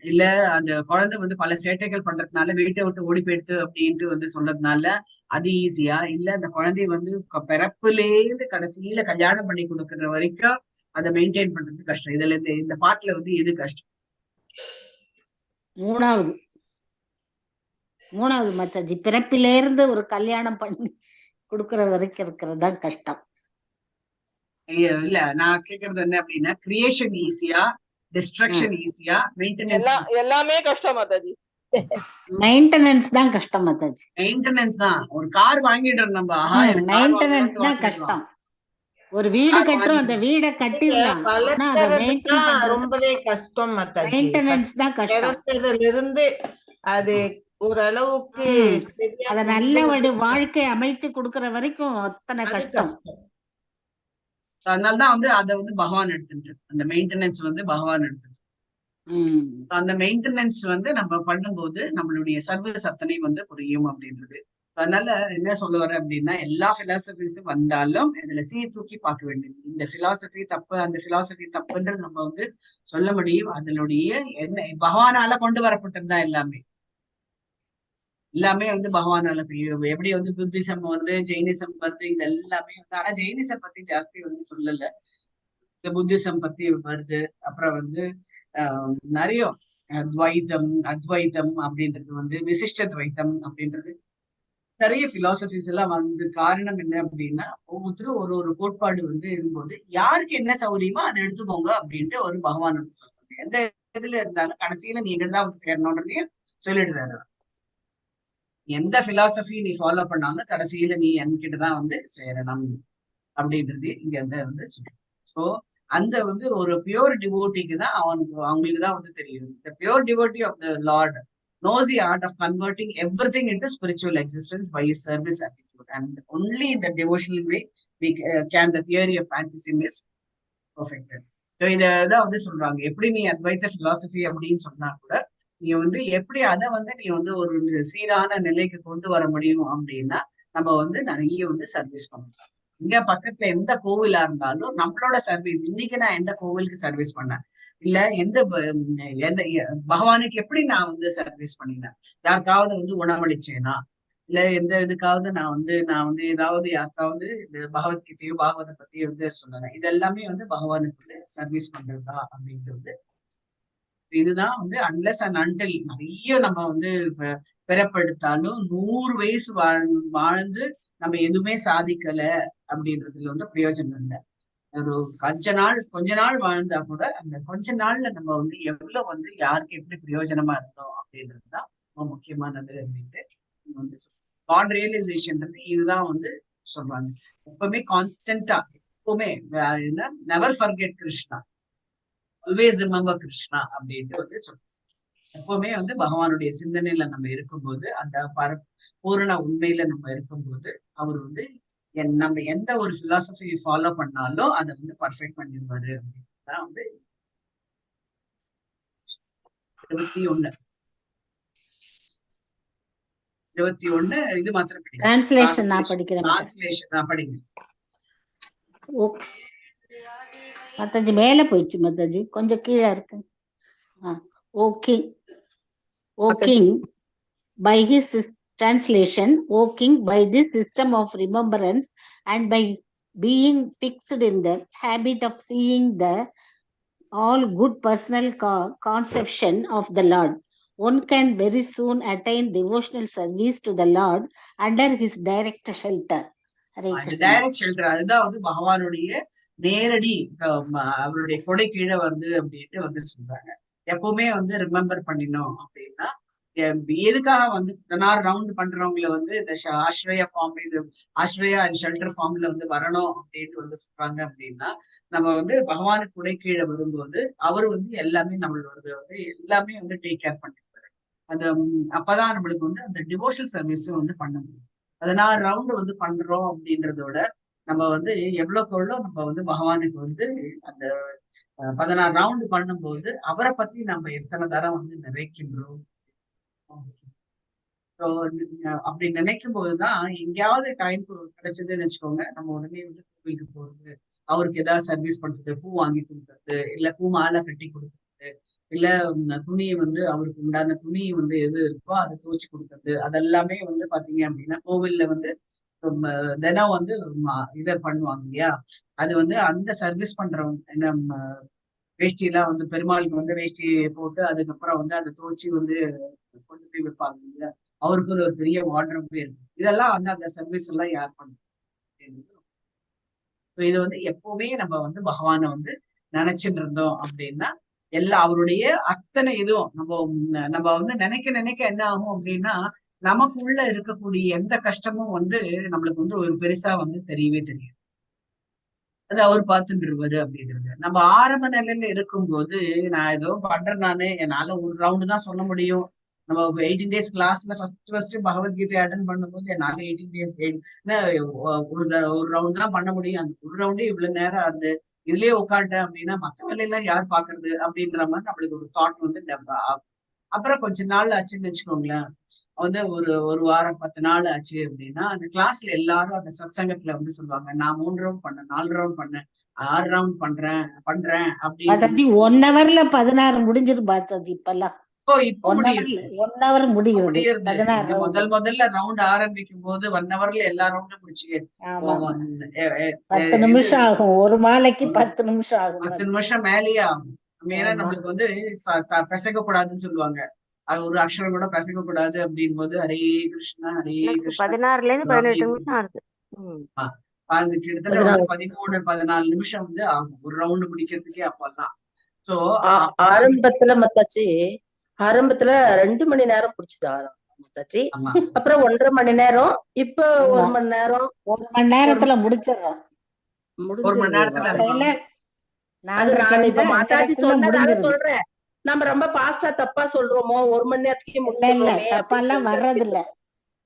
இல்ல அந்த குழந்தை வந்து பல சேட்டைகள் பண்றதுனால வீட்டை விட்டு ஓடி போயிடுது அப்படின்ட்டு வந்து சொல்றதுனால அது ஈஸியா, இல்ல அந்த குழந்தைய வந்து பிறப்புலேருந்து கடைசியில கல்யாணம் பண்ணி கொடுக்கற வரைக்கும் அதை மெயின்டைன் பண்றது கஷ்டம். இதுல இருந்து இந்த பாட்டுல வந்து எது கஷ்டம்? மூணாவது மச்சாஜி, பிறப்பிலேருந்து ஒரு கல்யாணம் பண்ணி கொடுக்கற வரைக்கும் இருக்கிறது தான் கஷ்டம். இல்ல நான் கேக்குறது என்ன அப்படின்னா, கிரியேஷன் ஈஸியா, டிஸ்ட்ரக்ஷன் ஈஸியா, மெயின்டெனன்ஸ் எல்லாமே கஷ்டம் மாதாஜி. மெயின்டெனன்ஸ் தான் கஷ்டம் மாதாஜி. மெயின்டெனன்ஸ் தான். ஒரு கார் வாங்கிடுறோம் நம்ம, மெயின்டெனன்ஸ் தான் கஷ்டம். ஒரு வீடு கட்டுறோம், அந்த வீடை கட்டிடலாம், ரொம்பவே கஷ்டம் மாதாஜி. மெயின்டெனன்ஸ் தான் கஷ்டம். இருந்து அது ஓரளவுக்கு அத நல்ல ஒரு வாழ்க்கை அமைச்சு கொடுக்கற வரைக்கும் அத்தனை கஷ்டம். அதனாலதான் வந்து அதை வந்து பகவான் எடுத்துட்டு அந்த மெயின்டெனன்ஸ் வந்து பகவான் எடுத்துட்டு அந்த மெயின்டெனன்ஸ் வந்து நம்ம பண்ணும்போது நம்மளுடைய சர்வீஸ் அத்தனை வந்து புரியும் அப்படின்றது. அதனால என்ன சொல்ல வர்றேன் அப்படின்னா, எல்லா பிலாசபிஸும் வந்தாலும் இதுல தூக்கி பார்க்க வேண்டியது. இந்த பிலாசபி தப்பு, அந்த பிலாசபி தப்புன்றது நம்ம வந்து சொல்ல முடியும். அதனுடைய என்ன பகவானால கொண்டு வரப்பட்டதுதான் எல்லாமே வந்து பகவானால எப்படி வந்து புத்திசம் வந்து ஜெயினிசம் வந்து இது எல்லாமே வந்து, ஆனா ஜெயினிசம் பத்தி ஜாஸ்தி வந்து சொல்லல, இந்த புத்திசம் பத்தி வருது. அப்புறம் வந்து நிறைய அத்வைதம் அப்படின்றது வந்து விசிஷ்ட துவைத்தம் அப்படின்றது நிறைய பிலாசபிஸ் எல்லாம் வந்து காரணம் என்ன அப்படின்னா, ஒவ்வொருத்தரும் ஒரு கோட்பாடு வந்து இருக்கும்போது யாருக்கு என்ன சௌகரியமோ அதை எடுத்துக்கோங்க அப்படின்ட்டு ஒரு பகவான் வந்து சொல்றாங்க. எந்த இதுல இருந்தாலும் கடைசியில நீ எங்கதான் வந்து சேரணும்ன்றதையும் சொல்லிடுறாரு. எந்த பிலாசபி நீ ஃபாலோ பண்ணாலும் கடைசியில நீ என்கிட்டதான் வந்து சேரணும் அப்படின்றது இங்க வந்து சொல்றேன். சோ அந்த வந்து ஒரு பியூர் டிவோட்டிக்கு தான் அவங்களுக்கு தான் வந்து தெரியும். The pure devotee of the Lord knows the art of converting everything into spiritual existence by his service attitude, and only in the devotional way can the theory of pantheism is perfected. So இதான் வந்து சொல்றாங்க. எப்படி நீ அத்வைத philosophy அப்படின்னு சொன்னா கூட நீ வந்து எப்படி அதை வந்து நீ வந்து ஒரு சீரான நிலைக்கு கொண்டு வர முடியும் அப்படின்னா நம்ம வந்து நிறைய வந்து சர்வீஸ் பண்ணலாம். இங்க பக்கத்துல எந்த கோவிலா இருந்தாலும் நம்மளோட சர்வீஸ், இன்னைக்கு நான் எந்த கோவிலுக்கு சர்வீஸ் பண்ணேன், இல்ல எந்த பகவானுக்கு எப்படி நான் வந்து சர்வீஸ் பண்ணினேன், யாருக்காவது வந்து உணவளிச்சேனா, இல்ல எந்த இதுக்காவது நான் வந்து ஏதாவது யாருக்காவது இந்த பகவத்கீதையோ பாகவத பத்தி வந்து சொன்னேன், இது எல்லாமே வந்து பகவானுக்கு வந்து சர்வீஸ் பண்றதா அப்படின்றது. இதுதான் வந்து அன்லெஸ் அண்ட் அன்டில் நிறைய நம்ம வந்து பிறப்பெடுத்தாலும் 100 வயசு வாழ்ந்து நம்ம எதுவுமே சாதிக்கல அப்படின்றதுல வந்து பிரயோஜனம் இல்லை. ஒரு கொஞ்ச நாள் வாழ்ந்தா கூட அந்த கொஞ்ச நாள்ல நம்ம வந்து எவ்வளவு வந்து யாருக்கு எப்படி பிரயோஜனமா இருந்தோம் அப்படின்றதுதான் ரொம்ப முக்கியமானது அப்படின்ட்டு வந்து காட் ரியலைசேஷன் இதுதான் வந்து சொல்றாங்க. எப்பவுமே கான்ஸ்டன்டா, எப்பவுமே never forget Krishna, always remember Krishna அப்படின்ட்டு வந்து சொல்றாங்க. எப்பவுமே வந்து பகவானுடைய சிந்தனையில நம்ம இருக்கும்போது, அந்த பூரண உண்மையில நம்ம இருக்கும்போது, அவர் வந்து நம்ம எந்த ஒரு பிலாசபி ஃபாலோ பண்ணாலும் அதை வந்து பர்ஃபெக்ட் பண்ணிடுவாரு அப்படின்னுதான் வந்து 21 இது மாத்திரம் படிங்க. டிரான்ஸ்லேஷன் நான் படிக்கிறேன் டிரான்ஸ்லேஷன் நான் படிங்க. மத்தாஜி மேல போயிடுச்சு மத்தாஜி, கொஞ்சம் கீழே இருக்கு. O king, by his translation, O king, by this system of remembrance and by being fixed in the habit of seeing the all good personal conception of the Lord, one can very soon attain devotional service to the Lord under his direct shelter. Direct shelter, அதுதான் வந்து பகவானுடைய நேரடி அவருடைய கொடை கீழே வந்து அப்படின்ட்டு வந்து சொல்றாங்க. எப்பவுமே வந்து ரிமெம்பர் பண்ணினோம் அப்படின்னா, எதுக்காக வந்து 16 ரவுண்ட் பண்றவங்களை வந்து இந்த ஆஸ்ரயா ஃபார்ம், இது ஆஸ்ரயா அண்ட் ஷெல்டர் ஃபார்ம்ல வந்து வரணும் அப்படின்ட்டு வந்து சொல்றாங்க அப்படின்னா, நம்ம வந்து பகவானுக்கு கொடை கீழே வரும்போது அவர் வந்து எல்லாமே நம்மளோட வந்து எல்லாமே வந்து டேக் கேர் பண்ணிருப்பாரு. அந்த அப்பதான் நம்மளுக்கு வந்து அந்த டிவோஷனல் சர்வீஸும் வந்து பண்ண முடியும். 16 ரவுண்டு வந்து பண்றோம் அப்படின்றதோட நம்ம வந்து எவ்வளவுக்கு எவ்வளவு நம்ம வந்து பகவானுக்கு வந்து அந்த 16 ரவுண்டு பண்ணும்போது அவரை பத்தி நம்ம எத்தனை தரம் வந்து நினைக்கின்றோம். அப்படி நினைக்கும் போதுதான் எங்கேயாவது டைம் கிடைச்சதுன்னு வச்சுக்கோங்க, நம்ம உடனே வந்து கோவிலுக்கு போறது, அவருக்கு ஏதாவது சர்வீஸ் பண்றது, பூ வாங்கி கொடுக்கறது, இல்ல பூ மாலை கட்டி கொடுக்கறது, இல்ல துணியை வந்து அவருக்கு உண்டான துணி வந்து எது இருக்கோ அதை துவைச்சு கொடுக்கறது, அதெல்லாமே வந்து பாத்தீங்க அப்படின்னா கோவில்ல வந்து தினம் வந்து இதை பண்ணுவாங்க இல்லையா. அது வந்து அந்த சர்வீஸ் பண்றவங்க என்ன வேஷ்டி எல்லாம் வந்து பெருமாளுக்கு வந்து வேஷ்டி போட்டு அதுக்கப்புறம் வந்து அதை துவைச்சு வந்து கொண்டு போய் வைப்பாங்க இல்லையா. அவருக்கு ஒரு பெரிய வார்ட்ரோபே இருக்கு. இதெல்லாம் வந்து அந்த சர்வீஸ் எல்லாம் யார் பண்ணும். இது வந்து எப்பவுமே நம்ம வந்து பகவானை வந்து நினைச்சுட்டு இருந்தோம் அப்படின்னா எல்லாம் அவருடைய அத்தனை இதுவும் நம்ம வந்து நினைக்க நினைக்க என்ன ஆகும் அப்படின்னா, நமக்குள்ள இருக்கக்கூடிய எந்த கஷ்டமும் வந்து நம்மளுக்கு வந்து ஒரு பெருசா வந்து தெரியவே தெரியும். அது அவர் பார்த்துட்டு இருப்பாரு அப்படிங்கிறது. நம்ம ஆரம்ப நிலையில இருக்கும்போது நான் ஏதோ பண்றேன், நானு என்னால ஒரு ரவுண்டு தான் சொல்ல முடியும். நம்ம 18 days கிளாஸ்ல ஃபர்ஸ்ட் பகவத்கீதை அட்டன் பண்ணும்போது என்னால 18 days ஒரு ரவுண்ட் தான் பண்ண முடியும். அந்த ஒரு ரவுண்டே இவ்வளவு நேரம் ஆகுது, இதுலயே உட்காந்துட்டேன் அப்படின்னா மத்த வேலையெல்லாம் யார் பாக்குறது அப்படின்ற மாதிரி நம்மளுக்கு ஒரு தாட் வந்து ஆகும். அப்புறம் கொஞ்ச நாள் ஆச்சுன்னு வச்சுக்கோங்களேன், வந்து ஒரு வாரம் 10 நாள் ஆச்சு அப்படின்னா அந்த கிளாஸ்ல எல்லாரும் அந்த சத்சங்கத்துல வந்து சொல்லுவாங்க, நான் 3 ரவுண்ட் பண்ணேன், 4 ரவுண்ட் பண்ணேன், 6 ரவுண்ட் பண்றேன் அப்படின்னு. 1 hourல 16 முடிஞ்சிரு பாத்தாஜி. இப்பெல்லாம் இப்ப முடியுது, 1 hour முடியுது. முதல்ல ரவுண்ட் ஆரம்பிக்கும் போது 1 hourல எல்லா ரவுண்டும் முடிச்சு 10 நிமிஷம் ஆகும். ஒரு மாலைக்கு 10 நிமிஷம் ஆகும். 10 நிமிஷம் மேலேயே ஆகும். ஏன்னா நம்மளுக்கு வந்து பெசக கூடாதுன்னு சொல்லுவாங்க. அது ஒரு அக்ஷரம் கூட பெசக கூடாது அப்படின் போது ஹரே கிருஷ்ணா ஹரே கிருஷ்ணா 16ல இருந்து 18 நிமிஷம் ஆகுது. அது கிட்டத்தட்ட வந்து 13-14 நிமிஷம் வந்து ஆகும் ஒரு ரவுண்டு முடிக்கிறதுக்கே. அப்பதான் ஆரம்பத்துல மத்தாச்சி, ஆரம்பத்துல 2 மணி நேரம் பிடிச்சதா மத்தாச்சி, அப்புறம் 1.5 மணி நேரம், இப்ப 1 மணி நேரம். 1 மணி நேரத்துல முடிச்சிடறோம். ஒரு மணி நேரத்துல அது நான் இப்ப மாதாஜி சொன்னதால சொல்றேன். நம்ம ரொம்ப பாஸ்டா தப்பா சொல்றோமோ, 1 மணி நேரத்துக்கே முடிச்சிடறோமே. தப்பாலாம் வர்றது இல்ல,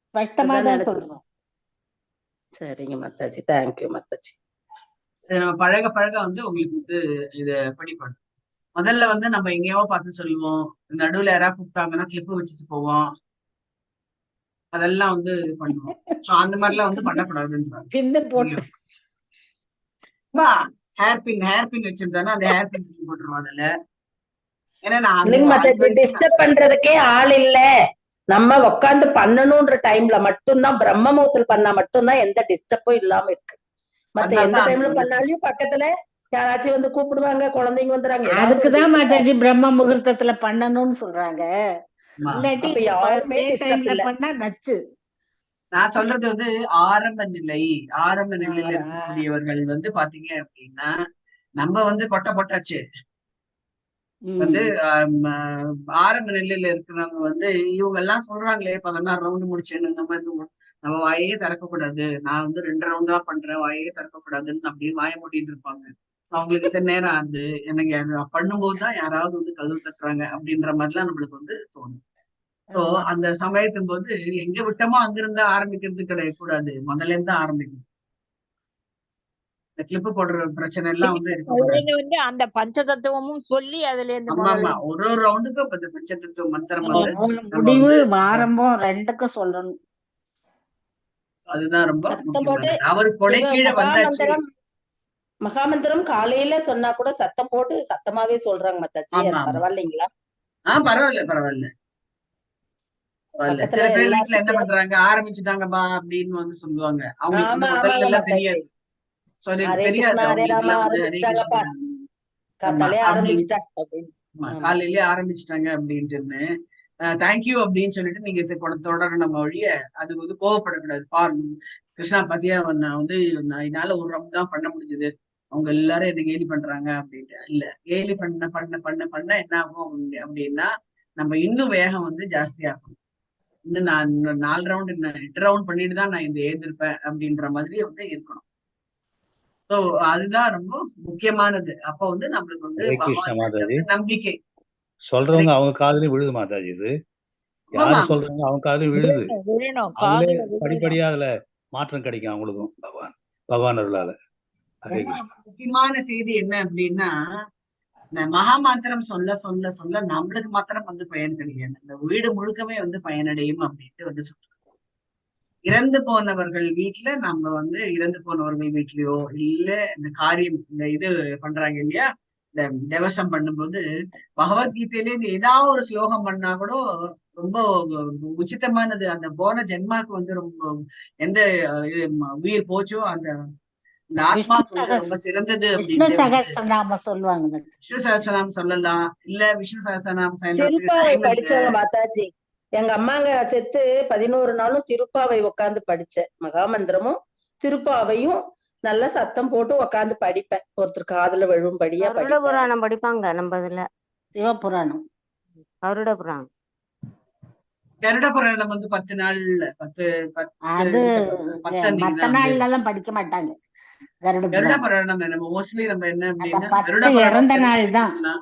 ஸ்பஷ்டமா தான் சொல்றோம். சரிங்க மாதாஜி, தேங்க்யூ மாதாஜி. நம்ம பழக பழக வந்து உங்களுக்கு வந்து இத படிக்கணும். முதல்ல வந்து நம்ம எங்கேயோ பார்த்து சொல்லுவோம், நடுவுல யாராவது கூப்பிட்டாங்கன்னா கிளிப்பு வச்சுட்டு போவோம், அதெல்லாம் வந்து பண்ணுவோம். சோ அந்த மாதிரிலாம் வந்து பண்ணக்கூடாதுன்னு ஹேர் பின் வச்சிருந்தானா அந்த ஹேர் பின் போட்டுருவோம் அதுல. ஏன்னா டிஸ்டர்ப் பண்றதுக்கே ஆள் இல்ல, நம்ம உட்காந்து பண்ணணும்ன்ற டைம்ல மட்டும்தான், பிரம்ம முகூர்த்தம் பண்ணா மட்டும்தான் எந்த டிஸ்டர்பும் இல்லாம இருக்கு. மத்த எந்த டைம்ல பண்ணாலும் பக்கத்துல யாராச்சும் வந்து கூப்பிடுவாங்க, குழந்தைங்க வந்துறாங்க. அதுக்குதான் மாதாஜி பிரம்ம முகூர்த்தத்துல பண்ணணும்னு சொல்றாங்க. பண்ணா நச்சு. நான் சொல்றது வந்து ஆரம்ப நிலையில இருக்கக்கூடியவர்கள் வந்து பாத்தீங்க அப்படின்னா, நம்ம வந்து கொட்டாச்சு வந்து ஆரம்ப நிலையில இருக்கிறவங்க வந்து இவங்க எல்லாம் சொல்றாங்களே 16 ரவுண்டு முடிச்சேன்னு, நம்ம நம்ம வாயே திறக்கக்கூடாது, நான் வந்து 2 ரவுண்ட் தான் பண்றேன், வாயே திறக்கக்கூடாதுன்னு அப்படின்னு வாய மூடிட்டு இருப்பாங்க. அவங்களுக்கு இத்தனை நேரம் ஆகுது, எனக்கு பண்ணும்போதுதான் யாராவது வந்து கதவு தட்டுறாங்க அப்படின்ற மாதிரிலாம் நம்மளுக்கு வந்து தோணும். ஸோ அந்த சமயத்தின் போது எங்க விட்டோமோ அங்கிருந்தா ஆரம்பிக்கிறது கிடையக்கூடாது, முதல்ல இருந்து ஆரம்பிக்கணும். இந்த கிளிப்பு போடுற பிரச்சனை எல்லாம் வந்து இருக்கக்கூடாது. வந்து அந்த பஞ்சதத்துவமும் சொல்லி அதுல இருந்து ஆமா ஆமா, ஒரு ஒரு ரவுண்டுக்கும் இப்ப இந்த பஞ்சதத்துவ மந்திரம் வந்து நம்ம முடிவு வந்து ஆரம்பம் ரெண்டுக்கும் சொல்லணும். அதுதான் ரொம்ப சத்தம் போட்டு முக்கியமானது. அவரு கொடை இப்ப கீழே வந்தாச்சு. மகாமந்திரம் காலையில சொன்னா கூட சத்தம் போட்டு சத்தமாவே சொல்றாங்க மத்தாச்சி, அது ஆமா ஆமா, பரவாயில்லைங்களா? பரவாயில்ல பரவாயில்ல பரவாயில்ல. சில பக்கத்துல பேர் வீட்டுல என்ன எல்லாத்துக்கும் பண்றாங்க, ஆரம்பிச்சுட்டாங்கப்பா அப்படின்னு வந்து சொல்லுவாங்க. அவங்களுக்கு ஆமா வந்து ஆமாங்க முதல்ல எல்லாம் மத்தாச்சி. தெரியாது. சாரி, ஹரே தெரியாது கிருஷ்ணா ஹரே அவங்களுக்கு ராமா எல்லாம் வந்து ஹரே ஆரம்பிச்சுட்டாங்கப்பா, கிருஷ்ணா ஆமா தலைய அப்படி ஆரம்பிச்சுட்டா அப்படின்னு. ஆமா காலையிலேயே ஆரம்பிச்சுட்டாங்க அப்படின்ட்டு தேங்க்யூ அப்படின்னு சொல்லிட்டு நீங்க தொடரணும் ஒழிய அது வந்து கோவப்படக்கூடாது. கிருஷ்ணா பாத்தியா, நான் வந்து என்னால ஒரு ரவுண்ட் தான் பண்ண முடிஞ்சது, அவங்க எல்லாரும் என்ன கேலி பண்றாங்க அப்படின்ட்டு இல்ல. கேலி பண்ண பண்ண பண்ண பண்ண என்ன ஆகும் அப்படின்னா நம்ம இன்னும் வேகம் வந்து ஜாஸ்தியாகும். இன்னும் நான் 4 ரவுண்ட் 8 ரவுண்ட் பண்ணிட்டு தான் நான் இந்த எழுந்திருப்பேன் அப்படின்ற மாதிரி வந்து இருக்கணும். ஸோ அதுதான் ரொம்ப முக்கியமானது. அப்ப வந்து நம்மளுக்கு வந்து ஹரே கிருஷ்ண பகவான் மேல மாதாஜி, வந்து நம்பிக்கை. சொல்றவங்க அவங்க காதுலயும் விழுது மாதாஜி. இது யாரு சொல்றாங்க அவங்க காதுலயும் விழுது. அதுல படிப்படியா அதுல மாற்றம் கிடைக்கும் அவங்களுக்கும் பகவான் அருளால. ஹரே கிருஷ்ணா. முக்கியமான செய்தி என்ன அப்படின்னா, இந்த மகாமந்திரம் சொல்ல சொல்ல சொல்ல நம்மளுக்கு மாத்திரம் வந்து பயன் கிடையாது, இந்த வீடு முழுக்கமே வந்து பயனடையும் அப்படின்ட்டு வந்து சொல்றாங்க. இறந்து போனவர்கள் வீட்டுல நம்ம வந்து இறந்து போனவர்கள் வீட்லயோ இல்ல இந்த காரியம் இந்த இது பண்றாங்க இல்லையா, இந்த தேவசம் பண்ணும்போது பகவத்கீதையில இந்த ஏதாவது ஒரு ஸ்லோகம் பண்ணா கூட ரொம்ப உச்சிதமானது. அந்த போன ஜென்மாக்கு வந்து ரொம்ப எந்த இது உயிர் போச்சோ அந்த ஆத்மாக்கு வந்து ரொம்ப சிறந்தது விஷ்ணு அப்படின்னு சகஸ்ரநாம சொல்லுவாங்க. விஷ்ணு சகஸ்ரநாமம் சொல்லலாம். இல்ல விஷ்ணு சகஸ்ரநாமம் திருப்பாவை படிச்சவங்க மாதாஜி. எங்க அம்மாங்க செத்து 11 நாளும் திருப்பாவை உட்காந்து படிச்சேன். மகாமந்திரமும் திருப்பாவையும் நல்ல சத்தம் போட்டு உட்காந்து படிப்பேன். ஒருத்தர் காதுல விழும்படியா படிப்பேன். புராணம் படிப்பாங்க நம்ம இதுல. சிவபுராணம், கருட புராணம். கருட புராணம் வந்து 10 நாள் அது மத்த நாள்ல எல்லாம் படிக்க மாட்டாங்க. கருட புராணம் நம்ம மோஸ்ட்லி நம்ம என்ன அப்படின்னா கருட இறந்த புராணம் நாள் தான்,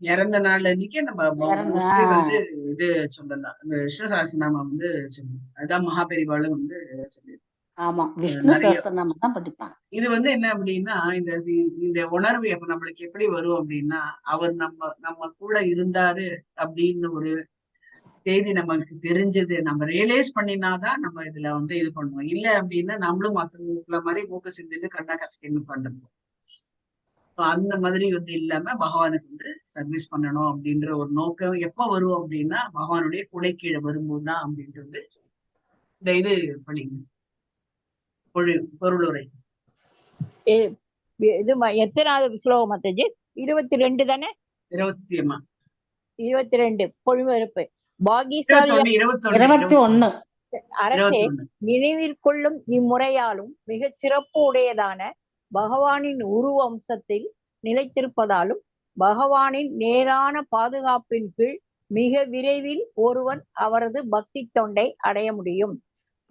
இறந்த நாள் அன்னைக்கு நம்ம மோஸ்ட்லி வந்து இது சொல்லலாம். விஷ்ணு சகஸ்ரநாமம் வந்து சொல்லணும். அதுதான் மகாபெரிவாளும் வந்து சொல்லி. ஆமா, விஷ்ணு சகஸ்ரநாமம் தான் படிப்பாங்க. இது வந்து என்ன அப்படின்னா இந்த உணர்வு எப்ப நம்மளுக்கு எப்படி வரும் அப்படின்னா, அவர் நம்ம கூட இருந்தாரு அப்படின்னு ஒரு செய்தி நம்மளுக்கு தெரிஞ்சது, நம்ம ரியலைஸ் பண்ணினாதான் நம்ம இதுல வந்து இது பண்ணுவோம். இல்ல அப்படின்னா நம்மளும் மற்றவங்களுக்குள்ள மாதிரி மூக்கு சிந்திட்டு கண்ணா கசக்கின்னு பண்ணிருப்போம். அந்த மாதிரி வந்து இல்லாம பகவானுக்கு வந்து சர்வீஸ் பண்ணணும் அப்படின்ற ஒரு நோக்கம் எப்ப வரும் அப்படின்னா பகவானுடைய குடை கீழே வரும்போதுதான் அப்படின்றது இந்த இது படிங்க பொருளுரை. இது எத்தனாவது ஸ்லோகம் மாதாஜி? 22 தானே? 22 பொழிவெறுப்பு. பாகியசாலி 21 அரசே, நினைவில் கொள்ளும் இம்முறையாலும் மிகச் சிறப்பு உடையதான பகவானின் உருவம்சத்தில் நிலைத்திருப்பதாலும் பகவானின் நேரான பாதுகாப்பின் கீழ் மிக விரைவில் ஒருவன் அவரது பக்தி தொண்டை அடைய முடியும்.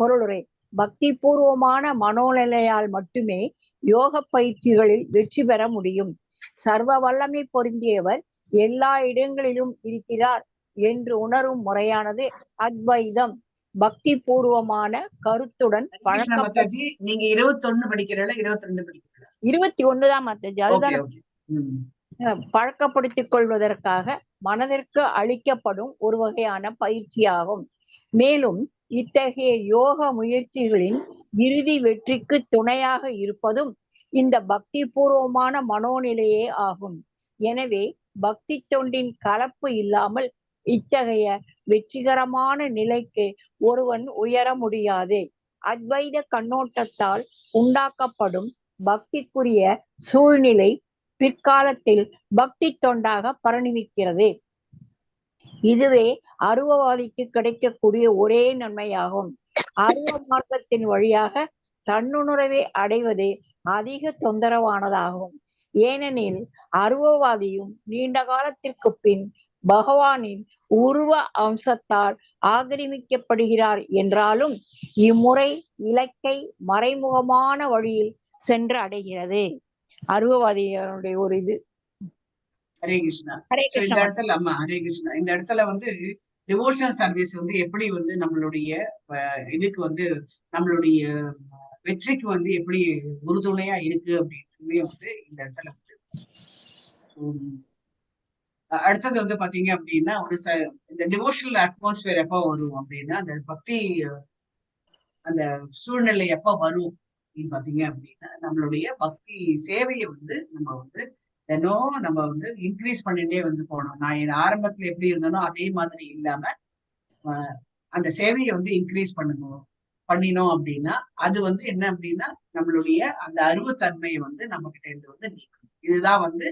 பொருளுரை. பக்தி பூர்வமான மனோநிலையால் மட்டுமே யோக பயிற்சிகளில் வெற்றி பெற முடியும். சர்வ வல்லமை பொருந்தியவர் எல்லா இடங்களிலும் இருக்கிறார் என்று உணரும் முறையானது அத்வைதம். பக்தி பூர்வமான கருத்துடன் நீங்க 21 படிக்கிறீங்களா 22 படிக்கிறீங்களா? 21 தான் மாதாஜி. அதுதான் பழக்கப்படுத்திக் கொள்வதற்காக மனதிற்கு அளிக்கப்படும் ஒரு வகையான பயிற்சியாகும். மேலும் இத்தகைய யோக முயற்சிகளின் இறுதி வெற்றிக்கு துணையாக இருப்பதும் இந்த பக்தி பூர்வமான மனோநிலையே ஆகும். எனவே பக்தி தொண்டின் கலப்பு இல்லாமல் இத்தகைய வெற்றிகரமான நிலைக்கு ஒருவன் உயர முடியாது. அத்வைத கண்ணோட்டத்தால் உண்டாக்கப்படும் பக்திக்குரிய சூழ்நிலை பிற்காலத்தில் பக்தி தொண்டாக பரிணமிக்கிறது. இதுவே அருவவாதிக்கு கிடைக்கக்கூடிய ஒரே நன்மையாகும். அருவ மார்க்கத்தின் வழியாக தன்னுணர்வை அடைவது அதிக தொந்தரவானதாகும். ஏனெனில் அருவவாதியும் நீண்ட காலத்திற்கு பின் பகவானின் உருவ அம்சத்தால் ஆக்கிரமிக்கப்படுகிறார் என்றாலும் இம்முறை இலக்கை மறைமுகமான வழியில் சென்று அடைகிறது. அருவவாதிகளுடைய ஒரு இது. ஹரே கிருஷ்ணா. ஹரே இந்த கிருஷ்ணா. இடத்துல ஹரே கிருஷ்ணா, இந்த இடத்துல வந்து டிவோஷனல் சர்வீஸ் வந்து எப்படி வந்து நம்மளுடைய இதுக்கு வந்து நம்மளுடைய வெற்றிக்கு வந்து எப்படி உறுதுணையா இருக்கு அப்படின்றதே வந்து இந்த இடத்துல வந்து அடுத்தது வந்து பாத்தீங்க அப்படின்னா ஒரு இந்த டிவோஷனல் அட்மாஸ்பியர் எப்ப வரும் அப்படின்னா அந்த பக்தி அந்த சூழ்நிலை எப்ப வரும் அப்படின்னு பாத்தீங்க அப்படின்னா நம்மளுடைய பக்தி சேவையை வந்து நம்ம வந்து தினம் நம்ம வந்து இன்க்ரீஸ் பண்ணிட்டே வந்து போனோம். நான் ஆரம்பத்துல எப்படி இருந்தனோ அதே மாதிரி இல்லாம அந்த சேவையை வந்து இன்க்ரீஸ் பண்ணினோம் அப்படின்னா அது வந்து என்ன அப்படின்னா நம்மளுடைய அந்த அருவத்தன்மையை வந்து நம்ம கிட்ட இருந்து வந்து நீக்கணும். இதுதான் வந்து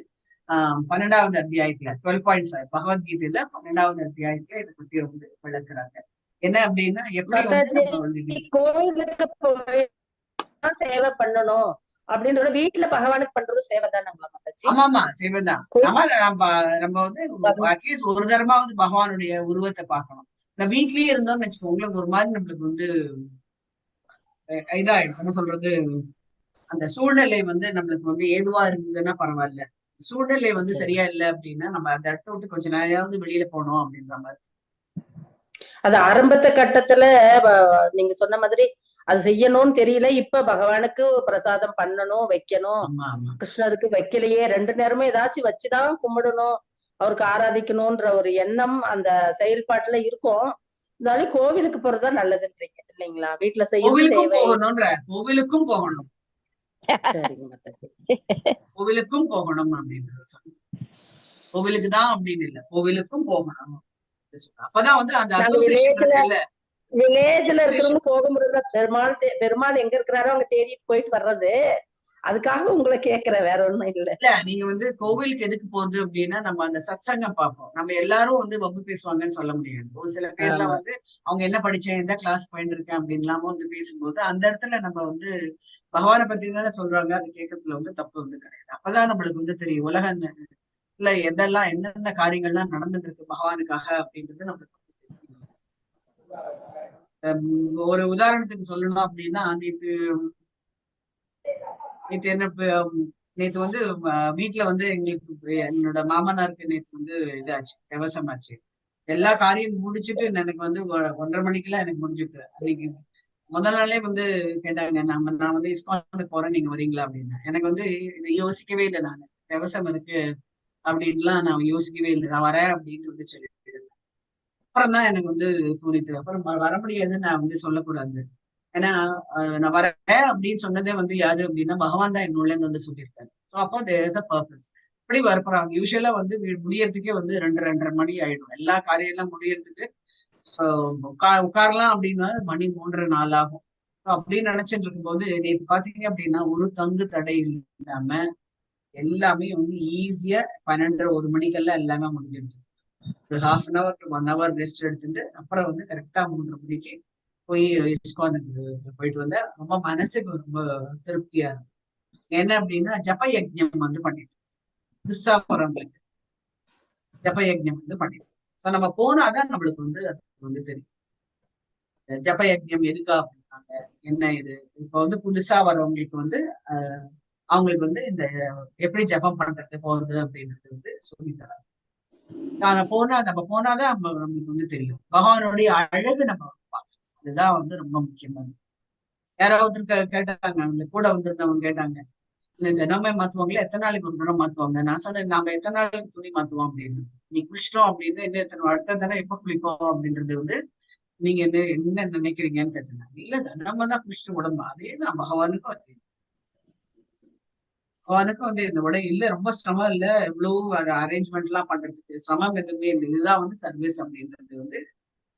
12வது அத்தியாயத்துல 12.5 பகவத்கீதையில 12வது அத்தியாயத்துல இதை பத்தி வந்து விளக்குறாங்க. என்ன அப்படின்னா எப்படி வந்து கோவிலுக்கு போய் சேவை பண்ணணும் அப்படின்றத வீட்டுல பகவானுக்கு பண்றது சேவை தான். ஆமாமா சேவைதான். நம்ம வந்து அட்லீஸ்ட் ஒரு தரமாவது பகவானுடைய உருவத்தை பார்க்கணும். நான் வீட்லயே இருந்தோம்னு வச்சுக்கோங்களேன், ஒரு மாதிரி நம்மளுக்கு வந்து இதாயிடும். என்ன சொல்றது, அந்த சூழ்நிலை வந்து நம்மளுக்கு வந்து ஏதுவா இருந்ததுன்னா பரவாயில்ல. சூழ்நிலை வந்து சரியா இல்லை அப்படின்னா நம்ம அந்த இடத்த விட்டு கொஞ்ச நேரம் வெளியில போனோம் அப்படின்ற மாதிரி. அது ஆரம்பத்த கட்டத்துல நீங்க சொன்ன மாதிரி அது செய்யணும்னு தெரியல. இப்ப பகவானுக்கு பிரசாதம் பண்ணணும், வைக்கணும். கிருஷ்ணருக்கு வைக்கலையே, 2 நேரமும் ஏதாச்சும் வச்சுதான் கும்பிடணும், அவருக்கு ஆராதிக்கணும்ன்ற ஒரு எண்ணம் அந்த செயல்பாட்டுல இருக்கும். இருந்தாலும் கோவிலுக்கு போறதுதான் நல்லதுன்றீங்க இல்லைங்களா? வீட்டுல கோவிலுக்கும் போகணும். சரிங்க மாதாஜி. கோவிலுக்கும் போகணும் அப்படின்றது கோவிலுக்கு தான் அப்படின்னு இல்ல, கோவிலுக்கும் போகணும். அப்பதான் வந்து அந்த வில்லேஜ்ல இருக்கிறவங்க போக முடியல. பெருமாள் எங்க இருக்கிறாரோ அவங்க தேடிட்டு போயிட்டு வர்றது. அதுக்காக உங்களை கேக்குறேன், வேற ஒண்ணும் இல்ல. நீங்க வந்து கோவிலுக்கு எதுக்கு போகுது அப்படின்னா நம்ம அந்த சத்சங்கம் பார்ப்போம். நம்ம எல்லாரும் வந்து வகுப்பு பேசுவாங்கன்னு சொல்ல முடியாது. ஒரு சில பேர்லாம் வந்து அவங்க என்ன படிச்சேன், எந்த கிளாஸ் போயிட்டு அப்படின்லாம வந்து பேசும்போது அந்த இடத்துல நம்ம வந்து பகவானை பத்தி தானே சொல்றாங்க, அது கேட்கறதுல வந்து தப்பு வந்து கிடையாது. அப்பதான் நம்மளுக்கு வந்து தெரியும் உலக இல்ல எதெல்லாம் என்னென்ன காரியங்கள்லாம் நடந்துட்டு இருக்கு பகவானுக்காக அப்படின்றது நம்மளுக்கு. ஒரு உதாரணத்துக்கு சொல்லணும் அப்படின்னா நேத்து வந்து வீட்டுல வந்து எங்களுக்கு என்னோட மாமனாருக்கு நேத்து வந்து இதாச்சு, விவசமாச்சு. எல்லா காரியம் முடிச்சுட்டு எனக்கு வந்து 1:30 மணிக்கெல்லாம் எனக்கு முடிஞ்சுது. அன்னைக்கு முதல் நாளே வந்து கேட்டாங்க, நான் வந்து ISKCON போறேன், நீங்க வரீங்களா அப்படின்னு. எனக்கு வந்து இதை யோசிக்கவே இல்லை. நான் விவசம் இருக்கு அப்படின்லாம் நான் யோசிக்கவே இல்லை. நான் வரேன் அப்படின்னு வந்து சொல்லிட்டு அப்புறம் தான் எனக்கு வந்து தோணிட்டு, அப்புறம் வர முடியாதுன்னு நான் வந்து சொல்லக்கூடாது. ஏன்னா நான் வரேன் அப்படின்னு சொன்னதே வந்து யாரு அப்படின்னா பகவான் தான் என்னுள்ள வந்து சொல்லியிருக்காரு. ஸோ அப்போ தேர் இஸ் அ பர்பஸ். இப்படி வரப்போறாங்க. யூஸ்வலா வந்து முடியறதுக்கே வந்து 2:30 மணி ஆயிடும். எல்லா காரியம் எல்லாம் முடியறதுக்கு உட்காரலாம் அப்படின்னா மணி 3-4 ஆகும். அப்படின்னு நினைச்சிட்டு இருக்கும்போது நேற்று பாத்தீங்க அப்படின்னா ஒரு தங்கு தடை இல்லாம எல்லாமே வந்து ஈஸியா 12:30-1 மணிக்கெல்லாம் எல்லாமே முடிஞ்சிருச்சு. ஒரு 1/2 hour to 1 hour ரெஸ்ட் எடுத்துட்டு அப்புறம் வந்து கரெக்டா 3:30 மணிக்கு போய் ISKCONக்கு போயிட்டு வந்தேன். ரொம்ப மனசுக்கு ரொம்ப திருப்தியா இருக்கு. என்ன அப்படின்னா ஜப யஜ்ஞம் வந்து பண்ணிட்டோம். புதுசா போறவங்களுக்கு ஜப யஜ்ஞம் வந்து பண்ணிட்டோம். சோ நம்ம போனாதான் நம்மளுக்கு வந்து அது வந்து தெரியும் ஜப யஜ்ஞம் எதுக்கா அப்படின்னாங்க, என்ன இது. இப்ப வந்து புதுசா வரவங்களுக்கு வந்து அவங்களுக்கு வந்து இந்த எப்படி ஜபம் பண்றது போறது அப்படின்றது வந்து சொல்லி தராங்க. நம்ம போனாதான் நம்மளுக்கு வந்து தெரியும் பகவானுடைய அழகு. நம்ம இதுதான் வந்து ரொம்ப முக்கியமானது. யாராவது கேட்டாங்க, அந்த கூட வந்திருந்தவங்க கேட்டாங்க, இந்த தினமே மாத்துவாங்களே, எத்தனை நாளைக்கு ஒரு தினம் மாத்துவாங்க. நான் சொன்னேன், நாம எத்தனை நாளைக்கு துணி மாத்துவோம் அப்படின்னு. நீ குளிச்சிட்டோம் அப்படின்னு என்ன எத்தனை அடுத்த தினம் எப்ப குளிப்போம் அப்படின்றது வந்து நீங்க என்ன நினைக்கிறீங்கன்னு கேட்டாங்க. இல்ல தினமா தான் குளிச்சுட்டு உடம்பு. அதேதான் பகவானுக்கும் அதே. பகவானுக்கும் வந்து இந்த உடை இல்ல ரொம்ப சிரமம் இல்ல, இவ்வளவு அரேஞ்ச்மெண்ட் எல்லாம் பண்றதுக்கு சிரமம் எதுவுமே இல்லை. இதுதான் வந்து சர்வீஸ் அப்படின்றது வந்து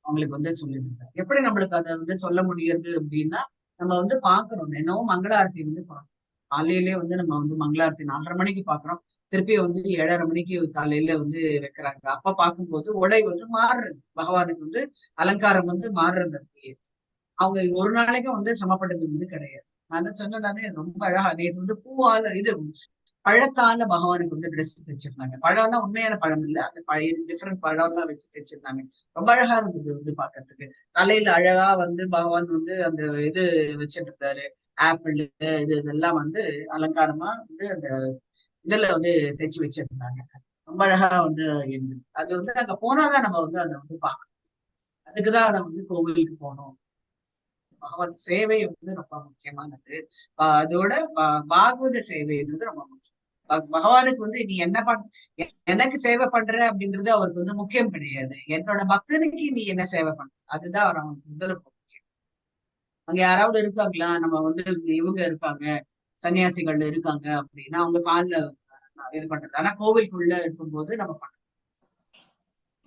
அவங்களுக்கு வந்து சொல்லியிருக்காங்க. எப்படி நம்மளுக்கு அதை வந்து சொல்ல முடியுது அப்படின்னா நம்ம வந்து பாக்குறோம். என்னவோ மங்களாரத்தி வந்து பாக்குறோம். காலையிலே வந்து நம்ம வந்து மங்களாரத்தி 4:30 மணிக்கு பாக்குறோம். திருப்பி வந்து 7:30 மணிக்கு காலையில வந்து வைக்கிறாங்க. அப்ப பார்க்கும்போது உடை வந்து மாறுறது, பகவானுக்கு வந்து அலங்காரம் வந்து மாறுறது. அவங்க ஒரு நாளைக்கும் வந்து சமப்பட்டது வந்து கிடையாது. நான் சொன்னே ரொம்ப அழகா நேற்று வந்து பூவால இது பழத்தால பகவானுக்கு வந்து ட்ரெஸ் தைச்சிருந்தாங்க. பழம்னா உண்மையான பழம் இல்ல, அந்த பழைய டிஃப்ரெண்ட் பழம்லாம் வச்சு தைச்சிருந்தாங்க. ரொம்ப அழகா இருந்தது வந்து பாக்குறதுக்கு. தலையில அழகா வந்து பகவான் வந்து அந்த இது வச்சுட்டு இருந்தாரு, ஆப்பிள் இதெல்லாம் வந்து அலங்காரமா வந்து அந்த இதுல வந்து தைச்சு வச்சிருந்தாங்க. ரொம்ப அழகா வந்து இருந்தது. அது வந்து அங்க போனாதான் நம்ம வந்து அதை வந்து பார்க்கணும். அதுக்குதான் நம்ம வந்து கோவிலுக்கு போனோம். பகவத் சேவை வந்து ரொம்ப முக்கியமானது. அதோட பாகவத சேவைன்றது ரொம்ப முக்கியம். பகவானுக்கு வந்து நீ என்ன எனக்கு சேவை பண்ற அப்படின்றது அவருக்கு வந்து முக்கியம் கிடையாது. என்னோட பக்தனுக்கு நீ என்ன சேவை பண்ற, அதுதான் அவர் அவனுக்கு முதல்ல முக்கியம். அங்க யாராவது இருக்காங்களா, நம்ம வந்து இவங்க இருக்காங்க, சன்னியாசிகள் இருக்காங்க அப்படின்னா அவங்க காலில் இது பண்றது. ஆனா கோவிலுக்குள்ள இருக்கும்போது நம்ம பண்றோம்.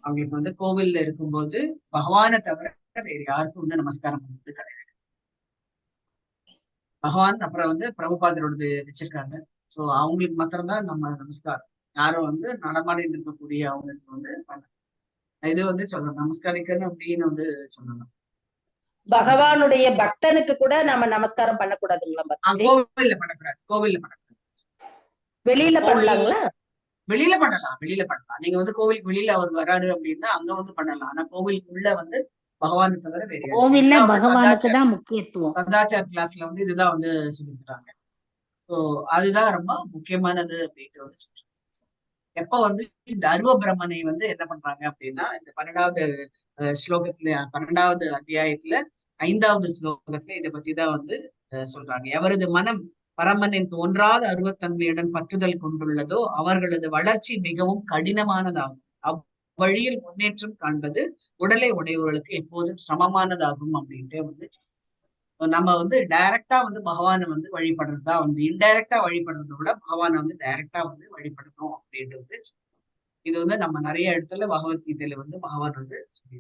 அவங்களுக்கு வந்து கோவில்ல இருக்கும்போது பகவானை தவிர வேறு யாருக்கும் வந்து நமஸ்காரம் பண்றது கிடையாது. பகவான் அப்புறம் வந்து பிரபுபாதரோடது வச்சிருக்காங்க. சோ அவங்களுக்கு மாத்திரம்தான் நம்ம நமஸ்காரம். யாரும் வந்து நடமாடி இருக்கக்கூடிய அவங்களுக்கு வந்து இது வந்து சொல்லணும், நமஸ்காரிக்கணும் அப்படின்னு வந்து சொல்லணும். பகவானுடைய பக்தனுக்கு கூட நம்ம நமஸ்காரம் பண்ணக்கூடாதுங்களா? கோவில்ல பண்ணக்கூடாது, கோவில்ல பண்ணக்கூடாது. வெளியில பண்ணலாங்களா? வெளியில பண்ணலாம், வெளியில பண்ணலாம். நீங்க வந்து கோவிலுக்கு வெளியில அவர் வராரு அப்படின்னா அங்க வந்து பண்ணலாம். ஆனா கோவிலுக்குள்ள வந்து பகவானை தவிர வேற கோவில்ல பகவானுக்கு தான் முக்கியத்துவம். சதாச்சார கிளாஸ்ல வந்து இதுதான் வந்து சொல்லிக்கிறாங்க. ஸோ அதுதான் ரொம்ப முக்கியமானது அப்படின்ட்டு வந்து சொல்றாங்க. எப்ப வந்து இந்த அருவ பிரம்மனை வந்து என்ன பண்றாங்க அப்படின்னா, இந்த 12வது ஸ்லோகத்துல 12வது அத்தியாயத்துல 5வது ஸ்லோகத்துல இதை பத்திதான் வந்து சொல்றாங்க. எவரது மனம் பரமனின் தோன்றாத அருவத்தன்மையுடன் பற்றுதல் கொண்டுள்ளதோ அவர்களது வளர்ச்சி மிகவும் கடினமானதாகும். அவ்வழியில் முன்னேற்றம் காண்பது உடலை உடையவர்களுக்கு எப்போதும் சிரமமானதாகும் அப்படின்ட்டு வந்து நம்ம வந்து டைரக்டா வந்து பகவானை வந்து வழிபடுறதுதான் வந்து, இன்டைரக்டா வழிபடுறதை விட பகவானை வந்து டைரக்டா வந்து வழிபடணும் அப்படின்றது. இது வந்து நம்ம நிறைய இடத்துல பகவத்கீதையில வந்து பகவான் வந்து சொல்லி,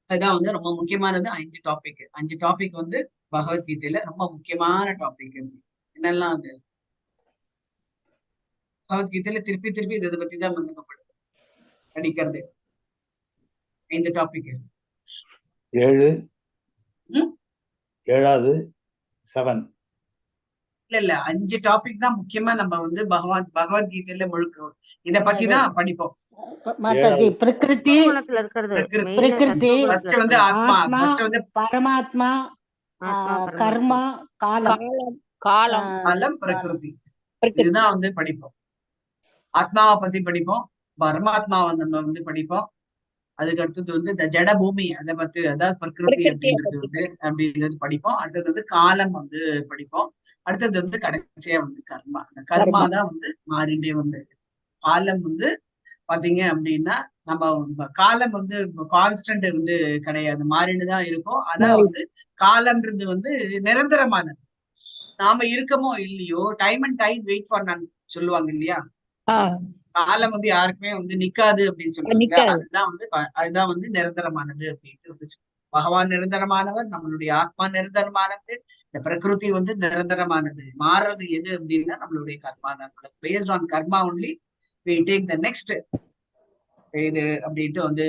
அதுதான் வந்து ரொம்ப முக்கியமானது. 5 டாபிக், 5 டாபிக் வந்து பகவத்கீதையில ரொம்ப முக்கியமான டாபிக். என்னெல்லாம் அது பகவத்கீதையில திருப்பி திருப்பி இதை பத்தி தான் வந்து படிக்கிறது. 5 டாபிக். 7வது 7 இல்ல 5 டாபிக் தான் முக்கியமா நம்ம வந்து பகவத்கீதையில முழுக்க இத பத்தி தான் படிப்போம். மாதாஜி பிரகிருதி, ஃபர்ஸ்ட் வந்து ஆத்மா, ஃபர்ஸ்ட் வந்து பரமாத்மா, கர்மா, காலம், காலம், பிரகிருதி, இதுதான் வந்து படிப்போம். ஆத்மாவை பத்தி படிப்போம், பரமாத்மாவை நம்ம வந்து படிப்போம். அதுக்கு அடுத்தது வந்து இந்த ஜட பூமி அதை பத்தி, அதாவது பிரகிருதி அப்படின்றது வந்து அப்படின்றது படிப்போம். அடுத்தது வந்து காலம் வந்து படிப்போம். அடுத்தது வந்து கடைசியா வந்து கர்மா. அந்த கர்மா தான் வந்து மாறிண்டே வந்து, காலம் வந்து பாத்தீங்க அப்படின்னா நம்ம காலம் வந்து கான்ஸ்டன்ட் வந்து கிடையாது, மாறிண்டுதான் இருக்கும். ஆனா வந்து காலம்ன்றது வந்து நிரந்தரமானது. நாம இருக்கமோ இல்லையோ, time and time wait for none சொல்லுவாங்க இல்லையா, காலம் வந்து யாருக்குமே வந்து நிக்காது அப்படின்னு சொல்லுவாங்க. அதுதான் வந்து நிரந்தரமானது அப்படின்ட்டு. பகவான் நிரந்தரமானவர், நம்மளுடைய ஆத்மா நிரந்தரமானது, இந்த பிரகிருதி வந்து நிரந்தரமானது. மாறுறது எது அப்படின்னா நம்மளுடைய கர்மா தான். Based on karma only we take the next இது அப்படின்ட்டு வந்து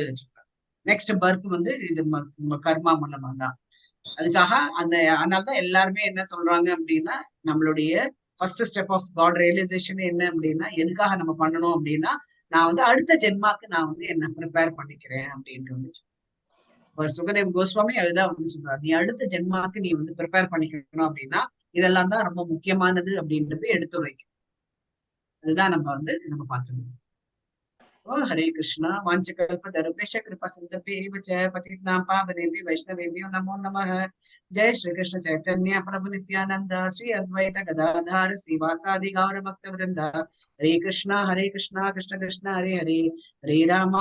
நெக்ஸ்ட் பர்த் வந்து இது கர்மா மூலமா தான். அதுக்காக அதனாலதான் எல்லாருமே என்ன சொல்றாங்க அப்படின்னா, நம்மளுடைய first step of God realisation என்ன அப்படின்னா, எதுக்காக நம்ம பண்ணணும் அப்படின்னா, நான் வந்து அடுத்த ஜென்மாக்கு நான் வந்து என்ன ப்ரிப்பேர் பண்ணிக்கிறேன் அப்படின்ட்டு வந்து சுகதேவ் கோஸ்வாமி அதுதான் வந்து சொல்றாரு. நீ அடுத்த ஜென்மாக்கு நீ வந்து ப்ரிப்பேர் பண்ணிக்கணும் அப்படின்னா இதெல்லாம் தான் ரொம்ப முக்கியமானது அப்படின்றது எடுத்து வைக்கும். அதுதான் நம்ம வந்து நம்ம பார்த்துக்கணும். हरे कृष्णा वाञ्छकल्पतरुभ्यश्च कृपासिन्धुभ्येव च पतितानां पावनेभ्यो वैष्णवेभ्यो नमो नमः। जय श्री कृष्ण चैतन्य प्रभु नित्यानंद श्री अद्वैत गदाधर श्रीवासादि गौर भक्तवृंद। हरे कृष्णा कृष्ण कृष्ण हरे हरे, हरे राम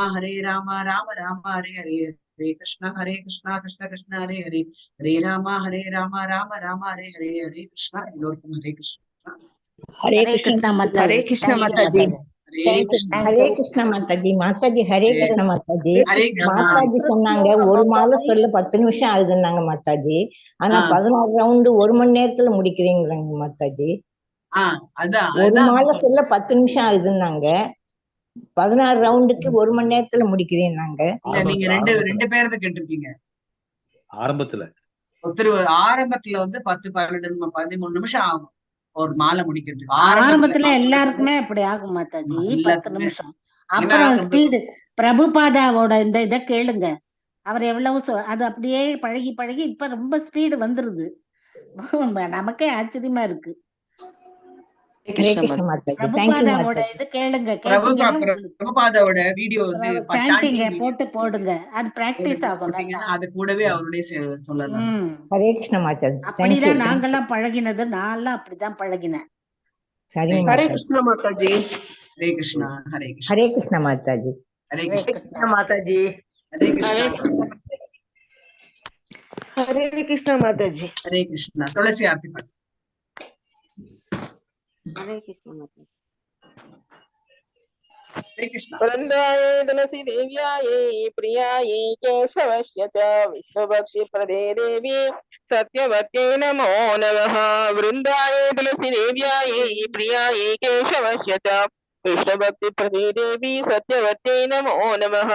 राम हरे हरे, हरे कृष्ण कृष्ण कृष्ण हरे हरे, हरे राम राम हरे हरे, हरे कृष्णा। हरे कृष्ण, हरे कृष्ण माताजी, ஹரே கிருஷ்ணா மாதாஜி. மாதாஜி ஹரே கிருஷ்ண மாதாஜி. மாதாஜி சொன்னாங்க ஒரு மாலை சொல்ல 10 நிமிஷம் ஆகுதுன்னாங்க மாதாஜி. ஆனா 16 ரவுண்டு 1 மணி நேரத்துல முடிக்கிறீங்கிறாங்க மாதாஜி. ஒரு மாலை சொல்ல 10 நிமிஷம் ஆகுதுன்னாங்க, 16 ரவுண்டுக்கு 1 மணி நேரத்துல முடிக்கிறீங்க. நீங்க ரெண்டு பேரத கேட்டிருக்கீங்க. ஆரம்பத்துல ஒருத்தர் ஆரம்பத்துல வந்து 10, 12, 13 நிமிஷம் ஆகும். ஒரு மாலை முடிக்கிறதுக்கு ஆரம்பத்துல நான் சொல்றது எல்லாருக்குமே அப்படி ஆகும் மாதாஜி 10 எல்லாத்துக்குமே நிமிஷம். ஏன்னா அப்புறம் நம்ம ஸ்பீடு பிரபுபாதாவோட இந்த இதை கேளுங்க. அவர் எவ்வளவு அது அப்படியே பழகி பழகி இப்ப ரொம்ப ஸ்பீடு வந்துருது. நமக்கே ஆச்சரியமா இருக்கு. ஹரே கிருஷ்ண மாதாஜி. தேங்க்யூ பிரபுபாதாவோட மாதாஜி. இது கேளுங்க, கேட்டீங்கன்னா பிரபுபாதாவோட வீடியோ வந்து சாண்டிங்க போட்டு போடுங்க, அது பிராக்டிஸ் ஆகும். போட்டீங்கன்னா அது கூடவே அவருடைய சொல்லலாம். ஹரே கிருஷ்ண மாதாஜி. அப்படிதான் நாங்கெல்லாம் பழகினது. நான்லாம் அப்படிதான் பழகினேன். சரிங்க ஹரே மாதாஜி. கிருஷ்ண மாதாஜி. ஹரே கிருஷ்ணா. ஹரே கிருஷ்ணா. ஹரே கிருஷ்ண மாதாஜி. ஹரே ஹரே கிருஷ்ணா. கிருஷ்ணா மாதாஜி. ஹரே கிருஷ்ணா. ஹரே கிருஷ்ண மாதாஜி. ஹரே கிருஷ்ணா. துளசி ஆர்த்தி பாட்டு. ஹரே கிருஷ்ண மாதாஜி. ஹரே கிருஷ்ணா. वृंदाये तुलसी देव्याये प्रियाये केशवस्य च विष्णुभक्ति प्रदे देवी सत्यवत्यै नमो नमः। वृंदाये तुलसी देव्याये प्रियाये केशवस्य च विष्णुभक्ति प्रदे देवी सत्यवत्यै नमो नमः।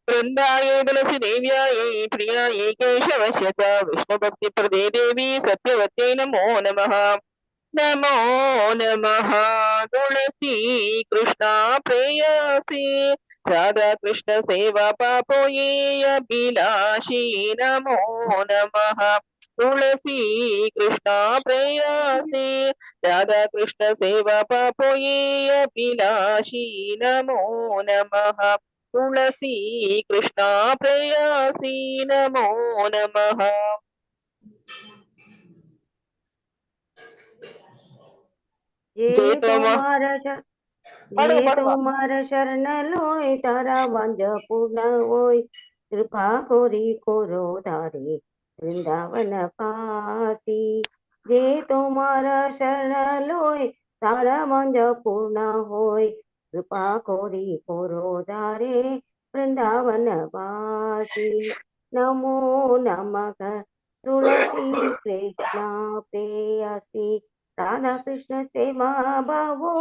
वृंदाये तुलसी देव्याये प्रियाये केशवस्य च विष्णुभक्ति प्रदे देवी सत्यवत्यै नमो नमः। नमो नमः। तुलसी कृष्णा प्रेयसी राधा कृष्ण सेवा पापो ये अभिलाषी नमो नमः। तुलसी कृष्णा प्रेयसी राधा कृष्ण सेवा पापो ये अभिलाषी नमो नमः। तुलसी कृष्णा प्रेयसी नमो नमः। જે તમારા શરણ લોય તારા વાંજ પૂર્ણ હોય કૃપા કોરી કોરો ધારે વૃંદાવન પાસી જે તમારા શરણ લોય તારા વાંજ પૂર્ણ હોય કૃપા કોરી કોરો ધારે વૃંદાવન પાસી નમો નમઃ तुलसी कृष्ण प्रेयसी राधा कृष्ण सेवा भावो